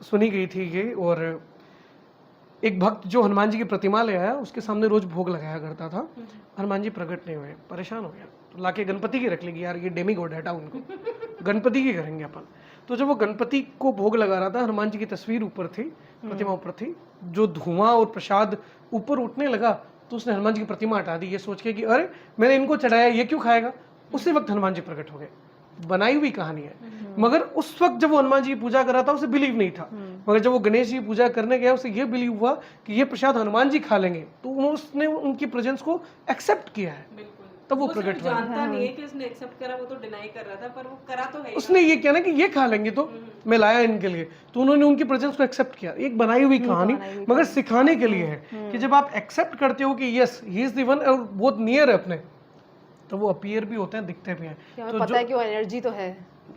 सुनी गई थी ये। और एक भक्त जो हनुमान जी की प्रतिमा ले आया, उसके सामने रोज भोग लगाया करता था। हनुमान जी प्रकट नहीं हुए, परेशान हो गया, तो लाके गणपति की रख लेगी। यार ये डेमीगॉड हटा उनको, गणपति की करेंगे अपन। तो जब वो गणपति को भोग लगा रहा था, हनुमान जी की तस्वीर ऊपर थी, प्रतिमा ऊपर थी, जो धुआं और प्रसाद ऊपर उठने लगा, तो उसने हनुमान जी की प्रतिमा हटा दी, ये सोच के कि अरे मैंने इनको चढ़ाया, ये क्यों खाएगा। उसी वक्त हनुमान जी प्रकट हो गए। बनाई हुई कहानी है, मगर उस वक्त जब वो हनुमान जी की पूजा कर रहा था, उसे बिलीव नहीं था। मगर जब वो गणेश जी की पूजा करने गया, उसे ये बिलीव हुआ कि ये प्रसाद हनुमान जी खा लेंगे, तो उसने उनकी प्रेजेंस को एक्सेप्ट किया है। तब वो प्रकट हुआ। जानता नहीं है कि उसने एक्सेप्ट करा, वो तो डिनाई कर रहा था, पर वो करा तो है। उसने ये किया ना कि ये खा लेंगे, तो मैं लाया इनके लिए, तो उन्होंने उनकी प्रेजेंस को एक्सेप्ट किया। एक बनाई हुई कहानी, मगर सिखाने के लिए है कि जब आप एक्सेप्ट करते हो कि yes he is the one, और बहुत नियर है अपने, तो वो अपीयर भी होते हैं, दिखते भी हैं। तो पता है कि वो एनर्जी तो है।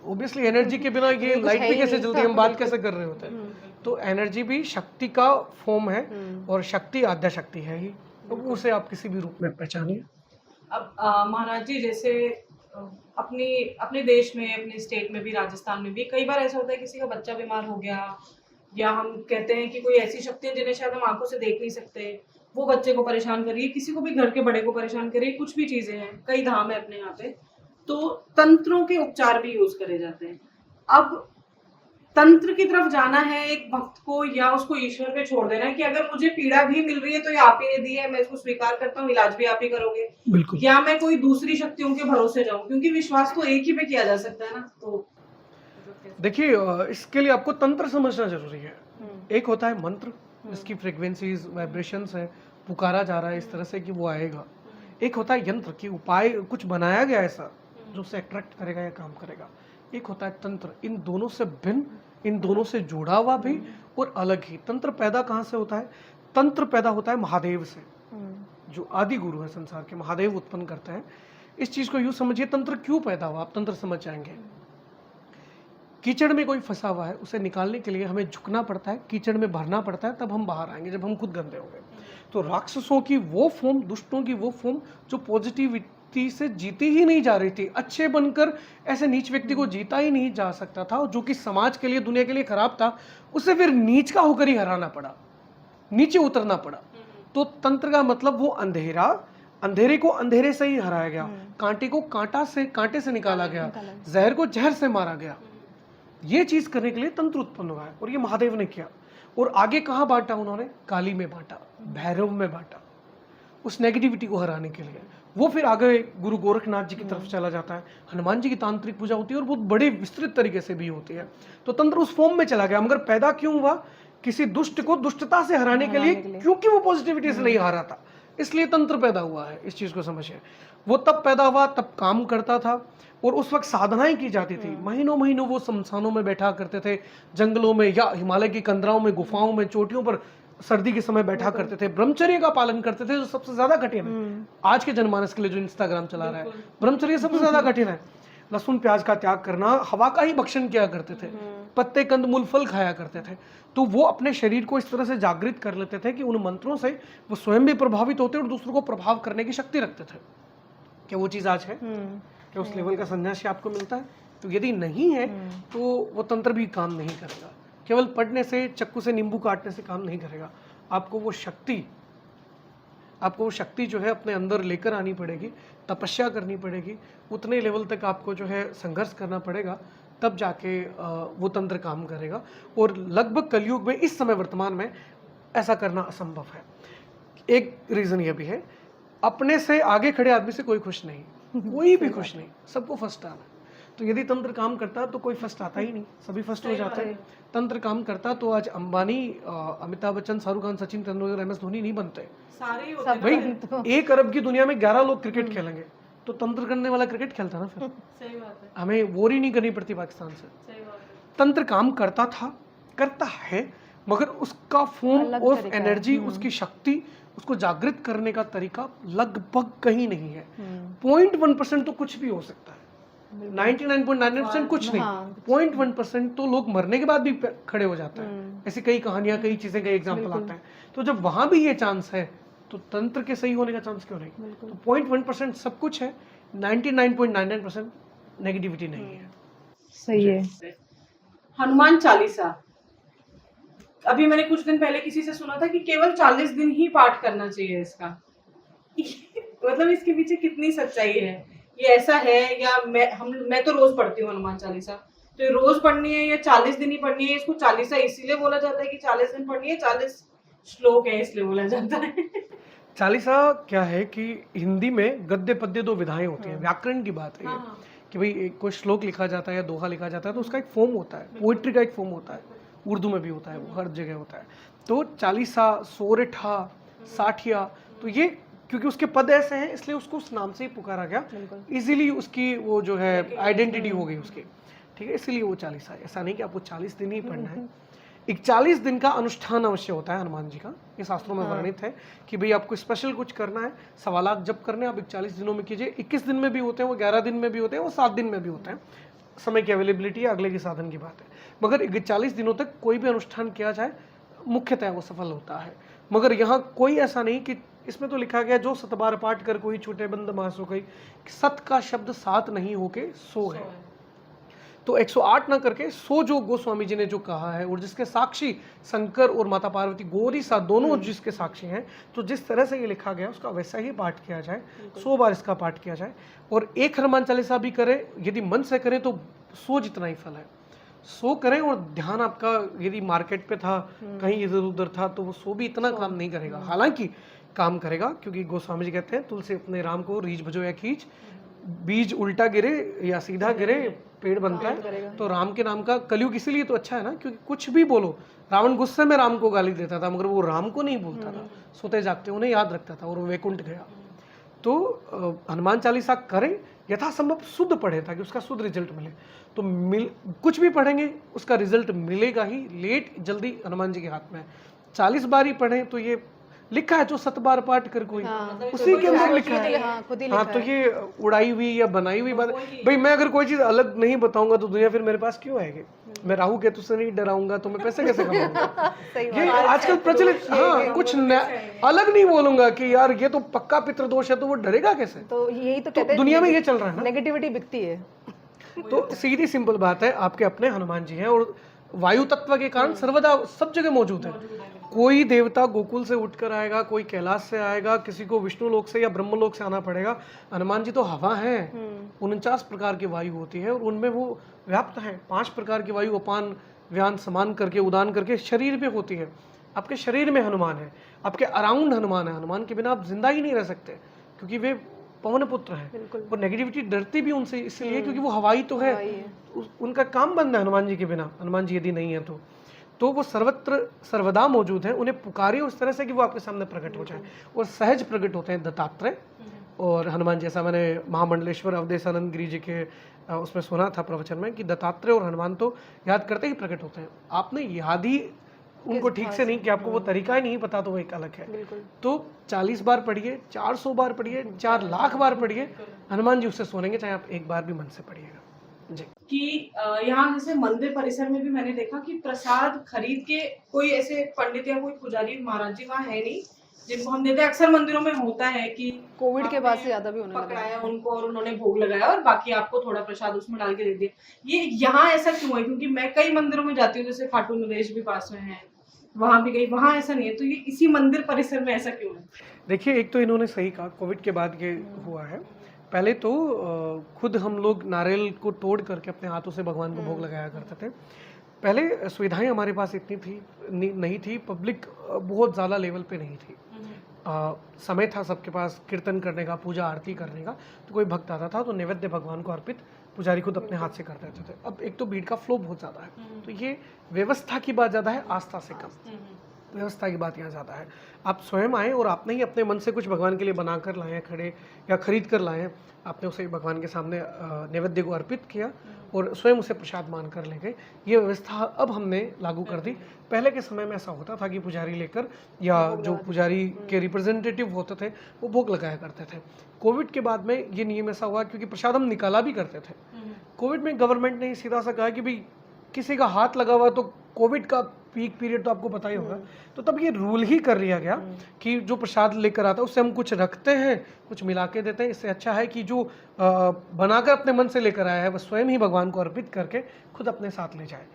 ऑब्वियसली एनर्जी के बिना ये लाइट भी कैसे जलती है, हम बात कैसे कर रहे होते हैं। तो एनर्जी भी शक्ति का फॉर्म है, और शक्ति आद्या शक्ति है ही, तो उसे आप किसी भी रूप में पहचानिए। अब महाराज जी, जैसे अपने देश में, अपने स्टेट में भी, राजस्थान में भी कई बार ऐसा होता है किसी का बच्चा बीमार हो गया, या हम कहते हैं कि कोई ऐसी शक्तियां जिन्हें शायद हम आंखों से देख नहीं सकते, वो बच्चे को परेशान कर रही है, किसी को भी घर के बड़े को परेशान कर रही है, कुछ भी चीजें हैं, कई धाम है अपने यहाँ पे, तो तंत्रों के उपचार भी यूज करे जाते हैं। अब तंत्र की तरफ जाना है एक भक्त को, या उसको ईश्वर पे छोड़ देना है कि अगर मुझे पीड़ा भी मिल रही है तो ये आप ही ने दी है, मैं इसको स्वीकार करता हूँ, इलाज भी आप ही करोगे, बिल्कुल। या मैं कोई दूसरी शक्तियों के भरोसे जाऊं, क्योंकि विश्वास तो एक ही पे किया जा सकता है ना। तो देखिए, इसके लिए आपको तंत्र समझना जरूरी है। एक होता है मंत्र, जिसकी फ्रीक्वेंसीज, वाइब्रेशंस है, पुकारा जा रहा है इस तरह से कि वो आएगा। एक होता है यंत्र, की उपाय कुछ बनाया गया ऐसा जो उसे अट्रैक्ट करेगा या काम करेगा। एक होता है तंत्र। इन दोनों से भिन्न, इन दोनों से जुड़ा हुआ भी, और अलग ही। तंत्र पैदा कहाँ से होता है? तंत्र पैदा होता है महादेव से, जो आदि गुरु है संसार के, महादेव उत्पन्न करते हैं। इस चीज को यूं समझिए, तंत्र क्यों पैदा हुआ, आप तंत्र समझ जाएंगे। कीचड़ में कोई फंसा हुआ है, उसे निकालने के लिए हमें झुकना पड़ता है, कीचड़ में भरना पड़ता है, तब हम बाहर आएंगे, जब हम खुद गंदे होंगे। तो राक्षसों की वो फॉर्म, दुष्टों की वो फॉर्म जो पॉजिटिविटी से जीती ही नहीं जा रही थी, अच्छे बनकर ऐसे नीच व्यक्ति को जीता ही नहीं जा सकता था, जो कि समाज के लिए, दुनिया के लिए खराब था, उसे फिर नीच का होकर ही हराना पड़ा, नीचे उतरना पड़ा। तो तंत्र का मतलब वो अंधेरा, अंधेरे को अंधेरे से ही हराया गया, कांटे को कांटे से निकाला गया, जहर को जहर से मारा गया। ये चीज करने के लिए तंत्र उत्पन्न हुआ है, और ये महादेव ने किया। और आगे कहाँ बांटा उन्होंने? काली में बांटा, भैरव में बांटा, उस नेगेटिविटी को हराने के लिए। वो फिर आगे गुरु गोरखनाथ जी की तरफ चला जाता है, हनुमान जी की तांत्रिक पूजा होती है, और बहुत बड़े विस्तृत तरीके से भी होती है। तो तंत्र उस फॉर्म में चला गया, मगर पैदा क्यों हुआ? किसी दुष्ट को दुष्टता से हराने के लिए, क्योंकि वो पॉजिटिविटी से नहीं हारा था, इसलिए तंत्र पैदा हुआ है। इस चीज को समझिए। वो तब पैदा हुआ, तब काम करता था, और उस वक्त साधनाएं की जाती थी। महीनों महीनों वो शमशानों में बैठा करते थे, जंगलों में या हिमालय की कंदराओं में, गुफाओं में, चोटियों पर सर्दी के समय बैठा करते थे, ब्रह्मचर्य का पालन करते थे, जो सबसे ज्यादा कठिन है आज के जनमानस के लिए, जो इंस्टाग्राम चला रहा है। ब्रह्मचर्य सबसे ज्यादा कठिन है। लहसुन प्याज का त्याग करना, हवा का ही भक्षण किया करते थे, पत्ते कंद मूल फल खाया करते थे। तो वो अपने शरीर को इस तरह से जागृत कर लेते थे कि उन मंत्रों से वो स्वयं भी प्रभावित होते और दूसरों को प्रभाव करने की शक्ति रखते थे। क्या वो चीज आज है? क्या उस लेवल का संन्यासी आपको मिलता है? तो यदि नहीं है तो वो तंत्र भी काम नहीं करेगा। केवल पढ़ने से, चक्कू से नींबू काटने से काम नहीं करेगा। आपको वो शक्ति जो है अपने अंदर लेकर आनी पड़ेगी, तपस्या करनी पड़ेगी, उतने लेवल तक आपको जो है संघर्ष करना पड़ेगा, तब जाके वो तंत्र काम करेगा। और लगभग कलयुग में, इस समय वर्तमान में ऐसा करना असंभव है। एक रीजन ये भी है, अपने से आगे खड़े आदमी से कोई खुश नहीं, कोई भी खुश नहीं, सबको फर्स्ट आना है। तो यदि तंत्र काम करता तो कोई फर्स्ट आता ही नहीं, सभी फर्स्ट हो जाते हैं। तंत्र काम करता तो आज अंबानी, अमिताभ बच्चन, शाहरुख खान, सचिन तेंदुलकर, MS धोनी नहीं बनते। सारे होते हैं। भाई 1 अरब की दुनिया में 11 लोग क्रिकेट खेलेंगे, तो तंत्र करने वाला क्रिकेट खेलता ना फिर। सही बात है, हमें वोर ही नहीं करनी पड़ती पाकिस्तान से। सही बात है। तंत्र काम करता था, करता है, मगर उसका फॉर्म ऑफ एनर्जी, उसकी शक्ति, उसको जागृत करने का तरीका लगभग कहीं नहीं है। 0.1% तो कुछ भी हो सकता है, 99.99% कुछ नहीं। 0.1% तो लोग मरने के बाद भी खड़े हो जाते हैं। ऐसी कई कहानियां, कई चीजें, कई एग्जाम्पल आते हैं। तो जब वहां भी ये चांस है, तो तंत्र के सही होने का चांस क्यों नहीं? तो 0.1% सब कुछ है, 99.99% नेगेटिविटी नहीं है। सही है। हनुमान चालीसा, अभी मैंने कुछ दिन पहले किसी से सुना था कि केवल 40 दिन ही पाठ करना चाहिए इसका। मतलब इसके पीछे कितनी सच्चाई है? ये ऐसा है या मैं तो रोज पढ़ती हूँ हनुमान चालीसा, तो ये रोज पढ़नी है या 40 दिन ही पढ़नी है? इसको चालीसा इसीलिए बोला जाता है कि 40 दिन पढ़नी है, 40 श्लोक है इसलिए बोला जाता है। चालीसा क्या है कि हिंदी में गद्य पद्य 2 विधाएं होती हैं, व्याकरण की बात है ये। कि भाई कोई श्लोक लिखा जाता है या दोहा लिखा जाता है, तो उसका एक फॉर्म होता है, पोइट्री का एक फॉर्म होता है, उर्दू में भी होता है, वो हर जगह होता है। तो चालीसा, सोरठा, साठिया, तो ये क्योंकि उसके पद ऐसे हैं, इसलिए उसको उस नाम से ही पुकारा गया। इजीली उसकी वो जो है आइडेंटिटी हो गई उसकी, ठीक है, इसीलिए वो चालीसा है। ऐसा नहीं कि आपको 40 दिन ही पढ़ना है। एक 40 दिन का अनुष्ठान अवश्य होता है हनुमान जी का, ये शास्त्रों में वर्णित है कि भाई आपको स्पेशल कुछ करना है, सवालात जब करने आप 40 दिनों में कीजिए। 21 दिन में भी होते हैं, वो 11 दिन में भी होते हैं, वो 7 दिन में भी होते हैं। समय की अवेलेबिलिटी है, अगले के साधन की बात है। मगर 40 दिनों तक कोई भी अनुष्ठान किया जाए, मुख्यतः वो सफल होता है। मगर यहाँ कोई ऐसा नहीं कि इसमें तो लिखा गया जो 7 बार पाठ कर कोई छूटे बंद मास हो गई, सत का शब्द 7 नहीं होके 100 है। तो 108 ना करके 100 जो गोस्वामी जी ने जो कहा है, और जिसके साक्षी शंकर और माता पार्वती, गौरी सा दोनों जिसके साक्षी हैं, तो जिस तरह से ये लिखा गया उसका वैसा ही पाठ किया जाए, 100 बार इसका पाठ किया जाए। और एक हनुमान चालीसा भी करें, यदि मन से करें तो 100 जितना ही फल है। 100 करें, और ध्यान आपका यदि मार्केट पे था, कहीं इधर उधर था, तो वो 100 भी इतना काम नहीं करेगा। हालांकि काम करेगा, क्योंकि गोस्वामी जी कहते हैं तुलसी अपने राम को रीछ भजो या खींच, बीज उल्टा गिरे या सीधा गिरे पेड़ बनता है। तो राम के नाम का कलयुग इसीलिए तो अच्छा है ना, क्योंकि कुछ भी बोलो, रावण गुस्से में राम को गाली देता था, मगर वो राम को नहीं बोलता था, सोते जागते उन्हें याद रखता था, और वो वैकुंठ गया। तो हनुमान चालीसा करें, यथासंभव शुद्ध पढ़ें ताकि उसका शुद्ध रिजल्ट मिले। तो कुछ भी पढ़ेंगे उसका रिजल्ट मिलेगा ही, लेट जल्दी हनुमान जी के हाथ में है। 40 बार ही पढ़ें तो ये लिखा है, जो 7 बार पाठ कर कोई, उसी के अंदर लिखा है। खुद ही हाँ, लिखा तो है। ये उड़ाई हुई या बनाई हुई बात भाई। मैं अगर कोई चीज़ अलग नहीं बताऊंगा तो दुनिया फिर मेरे पास क्यों आएगी? मैं राहु केतु से नहीं डराऊंगा तो मैं पैसे कैसे कमाऊंगा? सही ये बात आजकल प्रचलित, हाँ, कुछ अलग नहीं बोलूंगा कि यार ये तो पक्का पितृदोष है, तो वो डरेगा कैसे? तो यही तो तो कहते हैं दुनिया में ये चल रहा है ना। नेगेटिविटी बिकती है। तो सीधी सिंपल बात है, आपके अपने हनुमान जी हैं और वायु तत्व के कारण सर्वदा सब जगह मौजूद है। कोई देवता गोकुल से उठकर आएगा, कोई कैलाश से आएगा, किसी को विष्णु लोक से या ब्रह्म लोक से आना पड़ेगा। हनुमान जी तो हवा है, 49 प्रकार की वायु होती है और उनमें वो व्याप्त हैं। 5 प्रकार की वायु अपान व्यान समान करके उदान करके शरीर में होती है। आपके शरीर में हनुमान है, आपके अराउंड हनुमान है। हनुमान के बिना आप जिंदा ही नहीं रह सकते, क्योंकि वे पवन पुत्र हैं। और नेगेटिविटी डरती भी उनसे इसलिए क्योंकि वो हवाई तो है, उनका काम बंद है हनुमान जी के बिना। हनुमान जी यदि नहीं है तो वो सर्वत्र सर्वदा मौजूद है। उन्हें पुकारिए उस तरह से कि वो आपके सामने प्रकट हो जाए, और सहज प्रकट होते हैं दत्तात्रेय और हनुमान। जैसा मैंने महामंडलेश्वर अवधेशानंद गिरी जी के उसमें सुना था प्रवचन में कि दत्तात्रेय और हनुमान तो याद करते ही प्रकट होते हैं। आपने याद ही उनको ठीक से नहीं कि आपको वो तरीका ही नहीं पता, तो वो एक अलग है। तो 40 बार पढ़िए, 400 बार पढ़िए, 4 लाख बार पढ़िए, हनुमान जी उससे सुनेंगे, चाहे आप एक बार भी मन से पढ़िएगा जी। कि यहाँ जैसे मंदिर परिसर में भी मैंने देखा कि प्रसाद खरीद के कोई ऐसे पंडित या कोई पुजारी महाराज जी वहाँ है नहीं जिनको हम देते हैं। अक्सर मंदिरों में होता है कि कोविड के बाद से ज्यादा भी होने लगा पकड़ाया उनको और उन्होंने भोग लगाया और बाकी आपको थोड़ा प्रसाद उसमें डाल के दे दिया। ये यहाँ ऐसा क्यों है? क्योंकि मैं कई मंदिरों में जाती हूँ, जैसे खाटू नरेश भी पास में है, वहां भी गई, वहां ऐसा नहीं है। तो ये इसी मंदिर परिसर में ऐसा क्यों है? देखिए, एक तो इन्होंने सही कहा, कोविड के बाद ये हुआ है। पहले तो खुद हम लोग नारियल को तोड़ करके अपने हाथों से भगवान को भोग लगाया करते थे। पहले सुविधाएं हमारे पास इतनी थी नहीं थी, पब्लिक बहुत ज़्यादा लेवल पे नहीं थी। समय था सबके पास कीर्तन करने का, पूजा आरती करने का। तो कोई भक्त आता था तो नैवेद्य भगवान को अर्पित पुजारी खुद अपने हाथ से कर देते थे। अब एक तो भीड़ का फ्लो बहुत ज़्यादा है, तो ये व्यवस्था की बात ज़्यादा है, आस्था से कम। व्यवस्था की बात यहाँ ज़्यादा है। आप स्वयं आए और आपने ही अपने मन से कुछ भगवान के लिए बना कर लाए हैं, खड़े या खरीद कर लाए हैं, आपने उसे भगवान के सामने नैवेद्य को अर्पित किया और स्वयं उसे प्रसाद मान कर ले गए। ये व्यवस्था अब हमने लागू कर दी। पहले के समय में ऐसा होता था कि पुजारी लेकर या जो पुजारी के रिप्रेजेंटेटिव होते थे वो भोग लगाया करते थे। कोविड के बाद में ये नियम ऐसा हुआ क्योंकि प्रसाद हम निकाला भी करते थे। कोविड में गवर्नमेंट ने सीधा सा कहा कि भाई किसी का हाथ लगा हुआ, तो कोविड का पीक पीरियड तो आपको पता ही होगा, तो तब ये रूल ही कर लिया गया कि जो प्रसाद लेकर आता है उससे हम कुछ रखते हैं, कुछ मिला के देते हैं। इससे अच्छा है कि जो बनाकर अपने मन से लेकर आया है वह स्वयं ही भगवान को अर्पित करके खुद अपने साथ ले जाए।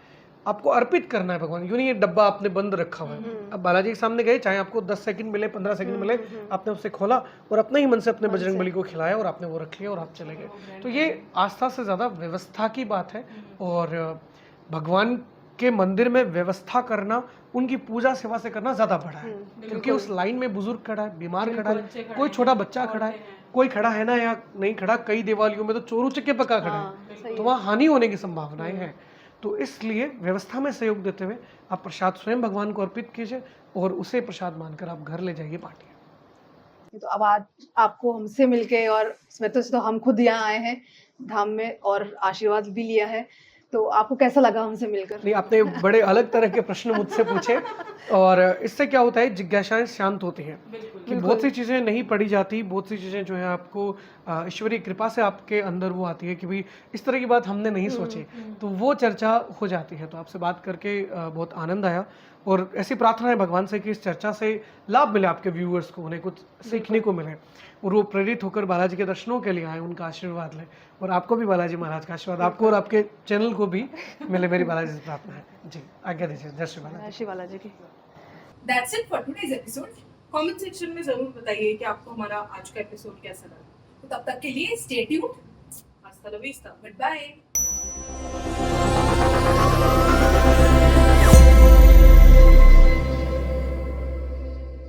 आपको अर्पित करना है भगवान, यूँ नहीं ये डब्बा आपने बंद रखा हुआ है। अब बालाजी के सामने गए, चाहे आपको 10 सेकंड मिले, 15 सेकंड मिले, आपने उससे खोला और अपने ही मन से अपने बजरंग बली को खिलाया और आपने वो रख लिया और आप चले गए। तो ये आस्था से ज़्यादा व्यवस्था की बात है। और भगवान के मंदिर में व्यवस्था करना, उनकी पूजा सेवा से करना ज़्यादा बड़ा है, क्योंकि उस लाइन में बुजुर्ग खड़ा है, बीमार खड़ा है, कोई छोटा बच्चा खड़ा है, कोई खड़ा है ना या नहीं खड़ा। कई दिवालियों में तो चोरू चक्के पका खड़ा है, तो वहाँ हानि होने की संभावनाएं हैं। तो इसलिए व्यवस्था में सहयोग देते हुए आप प्रसाद स्वयं भगवान को अर्पित कीजिए और उसे प्रसाद मानकर आप घर ले जाइए, बांटिए। तो अब आज आपको हमसे मिलके, और इसमें तो हम खुद यहाँ आए हैं धाम में और आशीर्वाद भी लिया है, तो आपको कैसा लगा हमसे मिलकर? नहीं, आपने बड़े अलग तरह के प्रश्न मुझसे पूछे और इससे क्या होता है, जिज्ञासाएं शांत होती हैं कि बहुत सी चीज़ें नहीं पढ़ी जाती, बहुत सी चीज़ें जो है आपको ईश्वरीय कृपा से आपके अंदर वो आती है कि भाई इस तरह की बात हमने नहीं सोची, तो वो चर्चा हो जाती है। तो आपसे बात करके बहुत आनंद आया और ऐसी प्रार्थना है भगवान से कि इस चर्चा से लाभ मिले आपके व्यूअर्स को, उन्हें कुछ सीखने को मिले और वो प्रेरित होकर बालाजी के दर्शनों के लिए आए, उनका आशीर्वाद लें। और आपको भी बालाजी महाराज का आशीर्वाद, आपको और आपके चैनल को भी मिले, मेरी बालाजी से प्रार्थना है जी। आज्ञा दीजिए, जय श्री बालाजी। जय श्री बालाजी की। That's it for today's episode. Comment section में जरूर बताइए कि आपको हमारा आज का एपिसोड कैसा लगा। तो तब तक के लिए स्टे ट्यून्ड। हasta la vista. Goodbye.